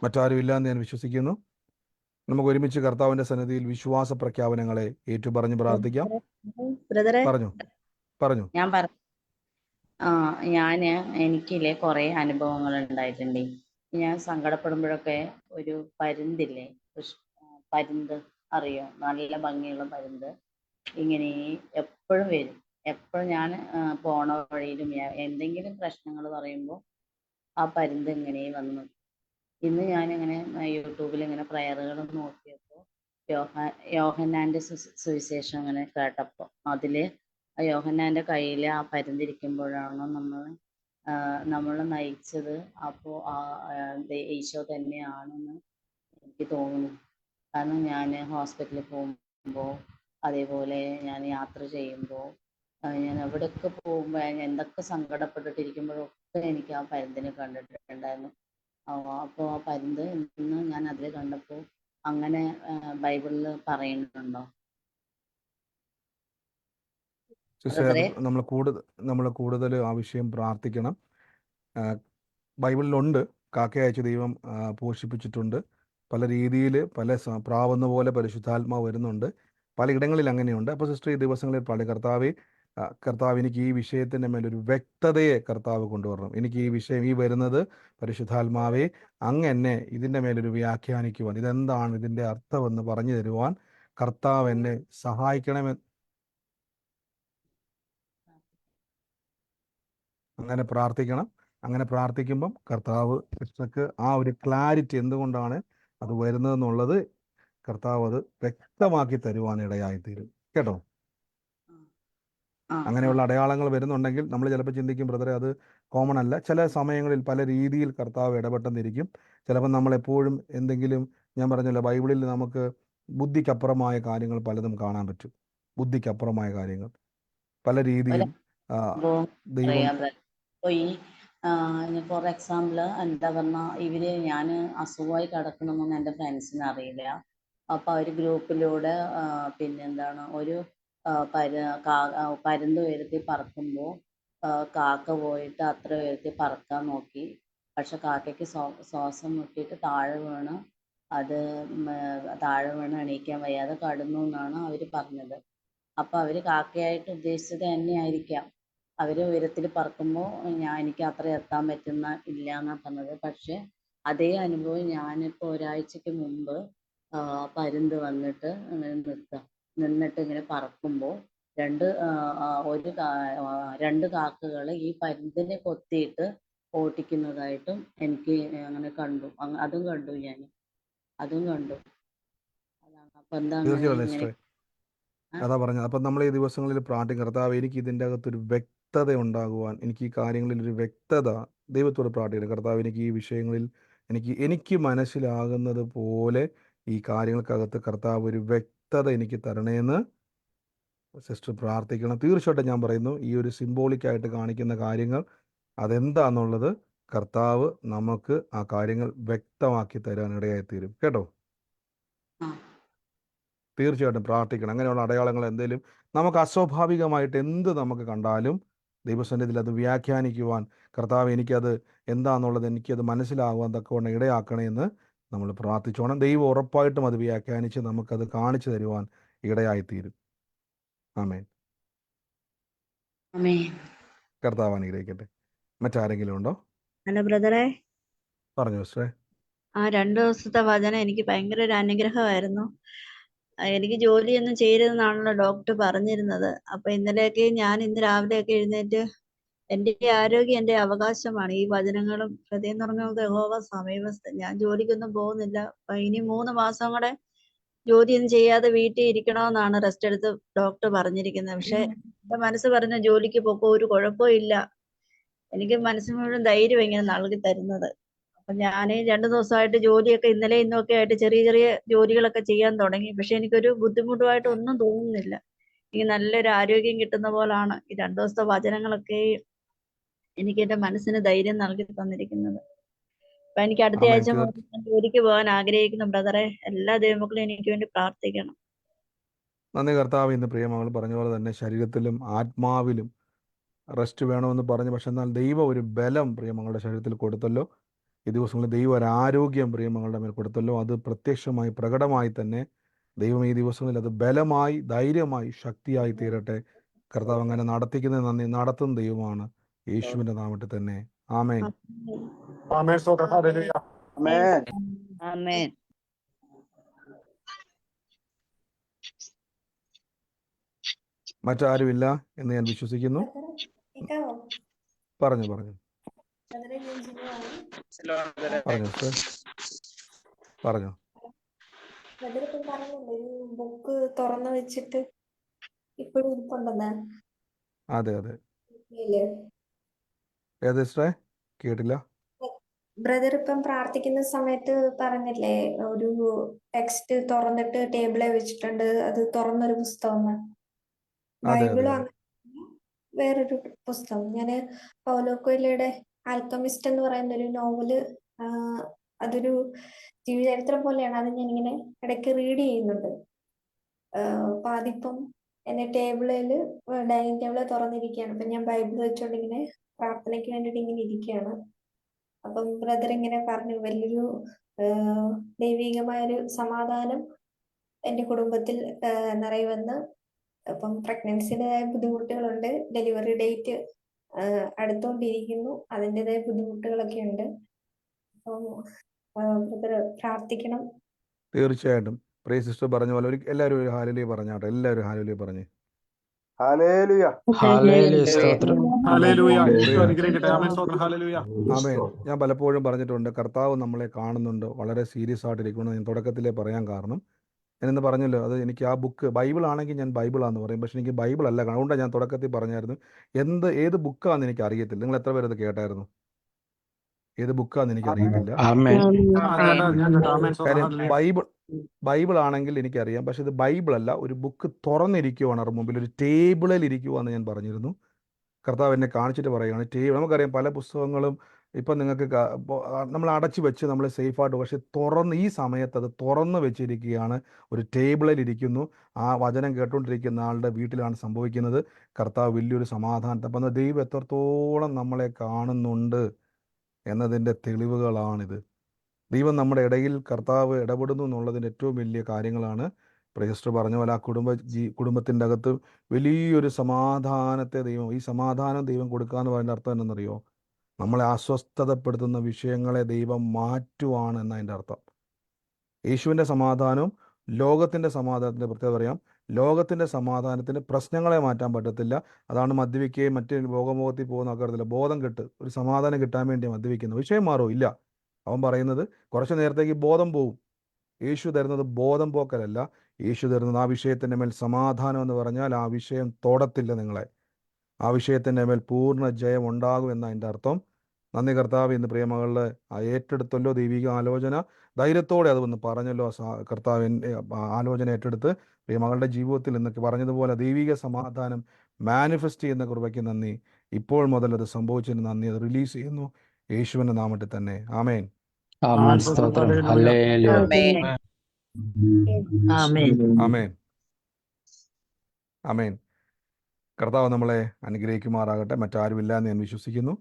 മറ്റാരും ഇല്ലാന്ന് ഞാൻ വിശ്വസിക്കുന്നു. നമുക്ക് ഒരുമിച്ച് കർത്താവിൻ്റെ സന്നിധിയിൽ വിശ്വാസ പ്രഖ്യാപനങ്ങളെ ഏറ്റുപറഞ്ഞ് പ്രാർത്ഥിക്കാം. ബ്രദറെ, പറഞ്ഞു. ഞാൻ എനിക്കില്ലേ കുറേ അനുഭവങ്ങൾ ഉണ്ടായിട്ടുണ്ട്. ഞാൻ സങ്കടപ്പെടുമ്പോഴൊക്കെ ഒരു പരുന്തില്ലേ, പരുന്ത് അറിയോ, നല്ല ഭംഗിയുള്ള പരുന്ത് ഇങ്ങനെ എപ്പോഴും വരും. എപ്പോഴും ഞാൻ പോണ വഴിയിലും എന്തെങ്കിലും പ്രശ്നങ്ങൾ പറയുമ്പോൾ ആ പരുന്ത് ഇങ്ങനെ വന്ന് നിൽക്കും. ഇന്ന് ഞാനിങ്ങനെ യൂട്യൂബിൽ ഇങ്ങനെ പ്രയറുകൾ നോക്കിയപ്പോൾ യോഹന്നാൻ്റെ സുവിശേഷം അങ്ങനെ കേട്ടപ്പോൾ അതിൽ ആ യോഹന്നാൻ്റെ കയ്യിൽ ആ പരുന്തിരിക്കുമ്പോഴാണ് നമ്മൾ നയിച്ചത്. അപ്പോൾ ഈശോ തന്നെയാണെന്ന് എനിക്ക് തോന്നുന്നു. കാരണം ഞാൻ ഹോസ്പിറ്റലിൽ പോകുമ്പോൾ, അതേപോലെ ഞാൻ യാത്ര ചെയ്യുമ്പോൾ, ഞാൻ എവിടെയൊക്കെ പോകുമ്പോൾ, ഞാൻ എന്തൊക്കെ സങ്കടപ്പെട്ടിട്ടിരിക്കുമ്പോഴൊക്കെ എനിക്ക് ആ പരുന്തിനെ കണ്ടിട്ടുണ്ടായിരുന്നു. അപ്പോൾ ആ പരുന്ത് ഇന്ന് ഞാൻ അതിൽ കണ്ടപ്പോൾ അങ്ങനെ ബൈബിളിൽ പറയുന്നുണ്ടോ? സിസ്റ്റർ, നമ്മൾ കൂടുതൽ ആ വിഷയം പ്രാർത്ഥിക്കണം. ബൈബിളിലുണ്ട്, കാക്കയയച്ച് ദൈവം പോഷിപ്പിച്ചിട്ടുണ്ട്. പല രീതിയിൽ പല പ്രാവുന്ന പോലെ പരിശുദ്ധാത്മാവ് വരുന്നുണ്ട്. പലയിടങ്ങളിൽ അങ്ങനെയുണ്ട്. അപ്പോൾ സിസ്റ്റർ, ഈ ദിവസങ്ങളിൽ പാടി കർത്താവ് എനിക്ക് ഈ വിഷയത്തിൻ്റെ മേലൊരു വ്യക്തതയെ കർത്താവ് കൊണ്ടുവരണം. എനിക്ക് ഈ വിഷയം, ഈ വരുന്നത് പരിശുദ്ധാത്മാവെ, അങ്ങ് എന്നെ ഇതിൻ്റെ മേലൊരു വ്യാഖ്യാനിക്കുവാൻ, ഇതെന്താണ് ഇതിൻ്റെ അർത്ഥമെന്ന് പറഞ്ഞു തരുവാൻ കർത്താവ് എന്നെ സഹായിക്കണമെന്ന് അങ്ങനെ പ്രാർത്ഥിക്കണം. അങ്ങനെ പ്രാർത്ഥിക്കുമ്പം കർത്താവ് സിസ്റ്റർക്ക് ആ ഒരു ക്ലാരിറ്റി എന്തുകൊണ്ടാണ് അത് വരുന്നതെന്നുള്ളത് കർത്താവ് അത് വ്യക്തമാക്കി തരുവാൻ ഇടയായിത്തീരും. കേട്ടോ? അങ്ങനെയുള്ള അടയാളങ്ങൾ വരുന്നുണ്ടെങ്കിൽ നമ്മൾ ചിലപ്പോൾ ചിന്തിക്കും, ബ്രദറെ അത് കോമൺ അല്ല. ചില സമയങ്ങളിൽ പല രീതിയിൽ കർത്താവ് ഇടപെട്ടെന്നിരിക്കും. ചിലപ്പോൾ നമ്മളെപ്പോഴും എന്തെങ്കിലും, ഞാൻ പറഞ്ഞല്ലോ, ബൈബിളിൽ നമുക്ക് ബുദ്ധിക്കപ്പുറമായ കാര്യങ്ങൾ പലതും കാണാൻ പറ്റും. ബുദ്ധിക്കപ്പുറമായ കാര്യങ്ങൾ പല രീതിയിൽ ദൈവം. ഫോർ എക്സാമ്പിൾ എന്താ പറഞ്ഞാൽ, ഞാൻ അസുഖമായി കിടക്കണമെന്ന് എൻ്റെ ഫ്രണ്ട്സിന് അറിയില്ല. അപ്പോൾ അവർ ഗ്രൂപ്പിലൂടെ പിന്നെന്താണ് ഒരു പരുന്ത് ഉയരത്തിൽ പറക്കുമ്പോൾ കാക്ക പോയിട്ട് അത്ര ഉയരത്തിൽ പറക്കാൻ നോക്കി. പക്ഷെ കാക്കയ്ക്ക് ശ്വാസം മുട്ടിയിട്ട് താഴെ വീണ് എണീക്കാൻ വയ്യാതെ കടന്നു എന്നാണ് അവർ പറഞ്ഞത്. അപ്പോൾ അവർ കാക്കയായിട്ട് ഉദ്ദേശിച്ചത് തന്നെയായിരിക്കാം. അവർ ഉയരത്തിൽ പറക്കുമ്പോൾ എനിക്ക് അത്ര എത്താൻ ഇല്ല എന്നാണ് പറഞ്ഞത്. പക്ഷെ അതേ അനുഭവം ഞാനിപ്പോൾ ഒരാഴ്ചക്ക് മുമ്പ് പരുന്ത് വന്നിട്ട് നിന്നിട്ട് ഇങ്ങനെ പറക്കുമ്പോൾ രണ്ട് കാക്കകൾ ഈ പരുന്തിനെ കൊത്തിയിട്ട് ഓട്ടിക്കുന്നതായിട്ടും എനിക്ക് അങ്ങനെ കണ്ടു. അതും കണ്ടു. അതാണ്. അപ്പം എന്താണ് അതാ പറഞ്ഞത്. അപ്പം നമ്മൾ ഈ ദിവസങ്ങളിൽ പ്രാർത്ഥിക്കും, കർത്താവ് എനിക്ക് ഇതിൻ്റെ അകത്തൊരു വ്യക്തത ഉണ്ടാകുവാൻ, എനിക്ക് ഈ കാര്യങ്ങളിൽ ഒരു വ്യക്തത ദൈവത്തോട് പ്രാർത്ഥിക്കണം. കർത്താവ് എനിക്ക് ഈ വിഷയങ്ങളിൽ എനിക്ക് മനസ്സിലാകുന്നത് പോലെ ഈ കാര്യങ്ങൾക്കകത്ത് കർത്താവ് ഒരു വ്യക്തത എനിക്ക് തരണേന്ന് സിസ്റ്റർ പ്രാർത്ഥിക്കണം. തീർച്ചയായിട്ടും ഞാൻ പറയുന്നു, ഈ ഒരു സിംബോളിക്കായിട്ട് കാണിക്കുന്ന കാര്യങ്ങൾ അതെന്താണെന്നുള്ളത് കർത്താവ് നമുക്ക് ആ കാര്യങ്ങൾ വ്യക്തമാക്കി തരാൻ ഇടയായിത്തീരും. കേട്ടോ? തീർച്ചയായിട്ടും പ്രാർത്ഥിക്കണം. അങ്ങനെയുള്ള അടയാളങ്ങൾ എന്തെങ്കിലും നമുക്ക് അസ്വാഭാവികമായിട്ട് എന്ത് നമുക്ക് കണ്ടാലും ദൈവസന്നിധിയിൽ അത് വ്യാഖ്യാനിക്കുവാൻ, കർത്താവ് എനിക്കത് എന്താണെന്നുള്ളത് എനിക്കത് മനസ്സിലാകുവാൻ തക്കവണ്ണം ഇടയാക്കണമെന്ന് നമ്മൾ പ്രാർത്ഥിച്ചോണം. ദൈവം ഉറപ്പായിട്ടും അത് വ്യാഖ്യാനിച്ച് നമുക്കത് കാണിച്ചു തരുവാൻ ഇടയായിത്തീരും. ആമേൻ. കർത്താവ് അനുഗ്രഹിക്കട്ടെ. മറ്റാരെങ്കിലും ഉണ്ടോ? അല്ല ബ്രദറെ, പറഞ്ഞു സിസ്റ്ററെ. ആ 2 ദിവസത്തെ വചനം എനിക്ക് ഭയങ്കര ഒരു അനുഗ്രഹമായിരുന്നു. എനിക്ക് ജോലിയൊന്നും ചെയ്യരുതെന്നാണല്ലോ ഡോക്ടർ പറഞ്ഞിരുന്നത്. അപ്പൊ ഇന്നലെയൊക്കെ ഇന്ന് രാവിലെയൊക്കെ എഴുന്നേറ്റ് എന്റെ ആരോഗ്യം എന്റെ അവകാശമാണ്. ഈ വചനങ്ങളും ഹൃദയം തുറന്നത് യഹോവ സമീപസ്ഥൻ. ഞാൻ ജോലിക്കൊന്നും പോകുന്നില്ല. അപ്പൊ ഇനി 3 മാസം കൂടെ ജോലിയൊന്നും ചെയ്യാതെ വീട്ടിൽ ഇരിക്കണമെന്നാണ് റെസ്റ്റ് എടുത്ത് ഡോക്ടർ പറഞ്ഞിരിക്കുന്നത്. പക്ഷെ എന്റെ മനസ്സ് പറഞ്ഞ ജോലിക്ക് പോക്കോ, ഒരു കുഴപ്പവും ഇല്ല. എനിക്ക് മനസ്സിന് മുഴുവൻ ധൈര്യം ഇങ്ങനെ നൽകി തരുന്നത്. അപ്പൊ ഞാൻ 2 ദിവസമായിട്ട് ജോലിയൊക്കെ ഇന്നലെ ഇന്നും ഒക്കെ ആയിട്ട് ചെറിയ ചെറിയ ജോലികളൊക്കെ ചെയ്യാൻ തുടങ്ങി. പക്ഷെ എനിക്കൊരു ബുദ്ധിമുട്ടുമായിട്ട് ഒന്നും തോന്നുന്നില്ല. എനിക്ക് നല്ലൊരു ആരോഗ്യം കിട്ടുന്ന പോലാണ് ഈ 2 ദിവസത്തെ വചനങ്ങളൊക്കെ എനിക്ക് എന്റെ മനസ്സിന് ധൈര്യം നൽകി തന്നിരിക്കുന്നത്. അപ്പൊ എനിക്ക് അടുത്ത ആമേൻ. ആഴ്ച മുതൽ ഞാൻ ജോലിക്ക് പോകാൻ ആഗ്രഹിക്കുന്നു ബ്രദറെ. എല്ലാ ദൈവമക്കളും എനിക്ക് വേണ്ടി പ്രാർത്ഥിക്കണം. നന്ദി കർത്താവ്. ഇന്ന് പ്രിയമകൾ പറഞ്ഞ പോലെ തന്നെ ശരീരത്തിലും ആത്മാവിലും റെസ്റ്റ് വേണമെന്ന് പറഞ്ഞു. പക്ഷെ എന്നാൽ ദൈവം ഒരു ബലം പ്രിയമങ്ങളുടെ ശരീരത്തിൽ കൊടുത്തല്ലോ. ഈ ദിവസങ്ങളിൽ ദൈവം ഒരു ആരോഗ്യം പ്രിയമങ്ങളുടെ മേൽ കൊടുത്തല്ലോ. അത് പ്രത്യക്ഷമായി പ്രകടമായി തന്നെ ദൈവം ഈ ദിവസങ്ങളിൽ അത് ബലമായി, ധൈര്യമായി, ശക്തിയായി തീരട്ടെ. കർത്താവ് അങ്ങനെ നടത്തിക്കുന്നത് നന്ദി. നടത്തുന്ന ദൈവമാണ്. യേശുവിൻ്റെ നാമത്തിൽ തന്നെ. ആമേൻ. ആമേൻ. സ്തോത്രം. ഹല്ലേലൂയ. ആമേൻ. ആമേൻ. മറ്റാരുമില്ല എന്ന് ഞാൻ വിശ്വസിക്കുന്നു. പറഞ്ഞു പറഞ്ഞു പറഞ്ഞു സിസ്റ്റർ പറഞ്ഞു. ബുക്ക് തുറന്നു വെച്ചിട്ട് ഇപ്പോഴും ഇരിപ്പുണ്ടെന്ന്. അതെ അതെ. ഏത് സിസ്റ്ററെ? കേട്ടില്ല. ബ്രദർ ഇപ്പം പ്രാർത്ഥിക്കുന്ന സമയത്ത് പറഞ്ഞില്ലേ, ഒരു ടെക്സ്റ്റ് തുറന്നിട്ട് ടേബിളിൽ വെച്ചിട്ടുണ്ട്, അത് തുറന്നൊരു പുസ്തകം. അതെ അതെ ബൈബിളും അതെ. വേറൊരു പുസ്തകം. ഞാന് പൗലോ കൊയ്ലോയുടെ ആൽക്കമിസ്റ്റ് എന്ന് പറയുന്ന ഒരു നോവല്, അതൊരു ജീവചരിത്രം പോലെയാണ്. അത് ഞാനിങ്ങനെ ഇടയ്ക്ക് റീഡ് ചെയ്യുന്നുണ്ട്. അപ്പൊ അതിപ്പം എന്റെ ടേബിളില്, ഡൈനിങ് ടേബിളിൽ തുറന്നിരിക്കുകയാണ്. അപ്പൊ ഞാൻ ബൈബിൾ വെച്ചോണ്ട് ഇങ്ങനെ പ്രാർത്ഥനയ്ക്ക് വേണ്ടിയിട്ട് ഇങ്ങനെ ഇരിക്കുകയാണ്. അപ്പം ബ്രദർ ഇങ്ങനെ പറഞ്ഞു, വലിയൊരു ദൈവികമായൊരു സമാധാനം എന്റെ കുടുംബത്തിൽ നിറയുമെന്ന്. അപ്പം പ്രഗ്നൻസിയുടേതായ ബുദ്ധിമുട്ടുകളുണ്ട്, ഡെലിവറി ഡേറ്റ് അടുത്തോണ്ടിരിക്കുന്നു, അതിൻ്റെതായ ബുദ്ധിമുട്ടുകളൊക്കെ ഉണ്ട്. അപ്പം ബ്രദർ പ്രാർത്ഥിക്കണം. തീർച്ചയായിട്ടും. പ്രിയ സിസ്റ്റർ പറഞ്ഞ പോലെ എല്ലാവരും ഒരു ഹല്ലേലൂയ പറഞ്ഞാട്ടെ. എല്ലാവരും ഹല്ലേലൂയ പറഞ്ഞേ. ഹല്ലേലൂയ. ഹല്ലേലൂയ. സ്തോത്രം. ഹല്ലേലൂയ. യേശു പ്രിയ അനുഗ്രഹിക്കട്ടെ. ആമേൻ. സ്തോത്രം. ഹല്ലേലൂയ. ആമേൻ. ഞാൻ പലപ്പോഴും പറഞ്ഞിട്ടുണ്ട്, കർത്താവ് നമ്മളെ കാണുന്നുണ്ട്. വളരെ സീരിയസ് ആയിട്ടിരിക്കണം. ഞാൻ തുടക്കത്തിലേ പറയാൻ കാരണം, ഞാനിന്ന് പറഞ്ഞല്ലോ, അത് എനിക്ക് ആ ബുക്ക് ബൈബിൾ ആണെങ്കിൽ ഞാൻ ബൈബിളാന്ന് പറയും. പക്ഷെ എനിക്ക് ബൈബിൾ അല്ല. അതുകൊണ്ടാണ് ഞാൻ തുടക്കത്തിൽ പറഞ്ഞായിരുന്നു, ഏത് ബുക്കാന്ന് എനിക്ക് അറിയത്തില്ല. നിങ്ങൾ എത്ര പേരത് കേട്ടായിരുന്നു? ഏത് ബുക്കാന്ന് എനിക്ക് അറിയത്തില്ല. ആമേൻ. ഞാൻ കേട്ടോ. ആമേൻ. സ്തോത്രം. കാര്യം ഹല്ലേലൂയ. ബൈബിൾ ആണെങ്കിൽ എനിക്കറിയാം. പക്ഷെ ഇത് ബൈബിൾ അല്ല. ഒരു ബുക്ക് തുറന്നിരിക്കുവാണ് അവരുടെ മുമ്പിൽ, ഒരു ടേബിളിൽ ഇരിക്കുവാന്ന് ഞാൻ പറഞ്ഞിരുന്നു. കർത്താവ് എന്നെ കാണിച്ചിട്ട് പറയുകയാണ്, നമുക്കറിയാം പല പുസ്തകങ്ങളും ഇപ്പം നിങ്ങൾക്ക് നമ്മൾ അടച്ചു വെച്ച് നമ്മൾ സേഫായിട്ട്, പക്ഷെ ഈ സമയത്ത് അത് തുറന്ന് വെച്ചിരിക്കുകയാണ്. ഒരു ടേബിളിൽ ഇരിക്കുന്നു. ആ വചനം കേട്ടുകൊണ്ടിരിക്കുന്ന ആളുടെ വീട്ടിലാണ് സംഭവിക്കുന്നത്. കർത്താവ് വലിയൊരു സമാധാനത്തെ. അപ്പം ദൈവം എത്രത്തോളം നമ്മളെ കാണുന്നുണ്ട് എന്നതിൻ്റെ തെളിവുകളാണിത്. ദൈവം നമ്മുടെ ഇടയിൽ കർത്താവ് ഇടപെടുന്നു എന്നുള്ളതിൻ്റെ ഏറ്റവും വലിയ കാര്യങ്ങളാണ്. പ്രേസ്റ്റർ പറഞ്ഞ പോലെ ആ കുടുംബത്തിൻ്റെ അകത്ത് വലിയൊരു സമാധാനത്തെ ഈ സമാധാനം ദൈവം കൊടുക്കുക എന്ന് പറയുന്ന അർത്ഥം എന്തെന്നറിയോ? നമ്മളെ അസ്വസ്ഥതപ്പെടുത്തുന്ന വിഷയങ്ങളെ ദൈവം മാറ്റുവാണ് എന്നതിൻ്റെ അർത്ഥം. യേശുവിൻ്റെ സമാധാനവും ലോകത്തിൻ്റെ സമാധാനത്തിൻ്റെ പ്രത്യേകത പറയാം. ലോകത്തിൻ്റെ സമാധാനത്തിന് പ്രശ്നങ്ങളെ മാറ്റാൻ പറ്റത്തില്ല. അതാണ് മദ്യപിക്കുകയും മറ്റ് ലോകമോഹത്തിൽ പോകുന്ന ആൾക്കാരത്തില്ല. ബോധം കെട്ട് ഒരു സമാധാനം കിട്ടാൻ വേണ്ടി മദ്യപിക്കുന്നത്. വിഷയം മാറോ? ഇല്ല. അവൻ പറയുന്നത് കുറച്ച് നേരത്തേക്ക് ബോധം പോവും. യേശു തരുന്നത് ബോധം പോക്കലല്ല. യേശു തരുന്നത് ആ വിഷയത്തിൻ്റെ മേൽ സമാധാനം എന്ന് പറഞ്ഞാൽ ആ വിഷയം തൊടത്തില്ല നിങ്ങളെ. ആ വിഷയത്തിൻ്റെ മേൽ പൂർണ്ണ ജയം ഉണ്ടാകും എന്നതിൻ്റെ അർത്ഥം. നന്ദി കർത്താവ്. ഇന്ന് പ്രിയമകളിൽ ഏറ്റെടുത്തല്ലോ ദൈവിക ആലോചന. ധൈര്യത്തോടെ അത് വന്ന് പറഞ്ഞല്ലോ കർത്താവ്. ആലോചന ഏറ്റെടുത്ത് പ്രിയമകളുടെ ജീവിതത്തിൽ ഇന്നൊക്കെ പറഞ്ഞതുപോലെ ദൈവിക സമാധാനം മാനിഫെസ്റ്റ് ചെയ്യുന്ന കൃപയ്ക്ക് നന്ദി. ഇപ്പോൾ മുതൽ അത് സംഭവിച്ചതിന് നന്ദി. അത് റിലീസ് ചെയ്യുന്നു യേശുവിൻ്റെ നാമത്തിൽ തന്നെ. ആമേൻ. ആമേൻ. സ്തോത്രം. ഹല്ലേലൂയ. ആമേൻ. ആമേൻ. കർത്താവ് നമ്മളെ അനുഗ്രഹിക്കുമാറാകട്ടെ. മറ്റാരുമില്ല എന്ന് ഞാൻ വിശ്വസിക്കുന്നു.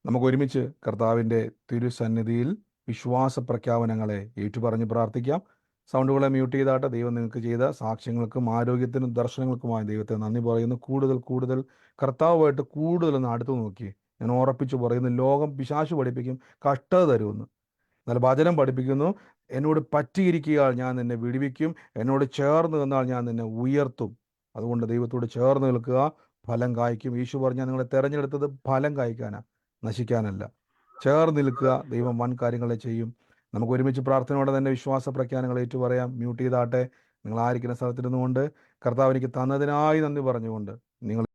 നമുക്ക് ഒരുമിച്ച് കർത്താവിൻ്റെ തിരുസന്നിധിയിൽ വിശ്വാസ പ്രഖ്യാപനങ്ങളെ ഏറ്റുപറഞ്ഞ് പ്രാർത്ഥിക്കാം. സൗണ്ടുകളെ മ്യൂട്ട് ചെയ്താട്ടെ. ദൈവം നിങ്ങൾക്ക് ചെയ്ത സാക്ഷ്യങ്ങൾക്കും ആരോഗ്യത്തിനും ദർശനങ്ങൾക്കുമായി ദൈവത്തെ നന്ദി പറയുന്നു. കൂടുതൽ കർത്താവുമായിട്ട് കൂടുതലൊന്ന് അടുത്ത് നോക്കി ഞാൻ ഉറപ്പിച്ചു പറയുന്നു, ലോകം പിശാച് പഠിപ്പിക്കും കഷ്ടത തരുമെന്ന്. എന്നാൽ വചനം പഠിപ്പിക്കുന്നു, എന്നോട് പറ്റിയിരിക്കുകയാൽ ഞാൻ നിന്നെ വിടുവിക്കും, എന്നോട് ചേർന്ന് നിന്നാൽ ഞാൻ നിന്നെ ഉയർത്തും. അതുകൊണ്ട് ദൈവത്തോട് ചേർന്ന് നിൽക്കുക, ഫലം കായ്ക്കും. യേശു പറഞ്ഞാൽ നിങ്ങളെ തെരഞ്ഞെടുത്തത് ഫലം കായ്ക്കാനാണ്, നശിക്കാനല്ല. ചേർന്ന് നിൽക്കുക, ദൈവം വൻ കാര്യങ്ങളെ ചെയ്യും. നമുക്ക് ഒരുമിച്ച് പ്രാർത്ഥനയോടെ തന്നെ വിശ്വാസ പ്രഖ്യാനങ്ങൾ ഏറ്റു പറയാം. മ്യൂട്ട് ചെയ്താട്ടെ. നിങ്ങൾ ആയിരിക്കുന്ന സ്ഥലത്തിരുന്നുകൊണ്ട് കർത്താവ് എനിക്ക് തന്നതിനായി നന്ദി പറഞ്ഞുകൊണ്ട് നിങ്ങൾ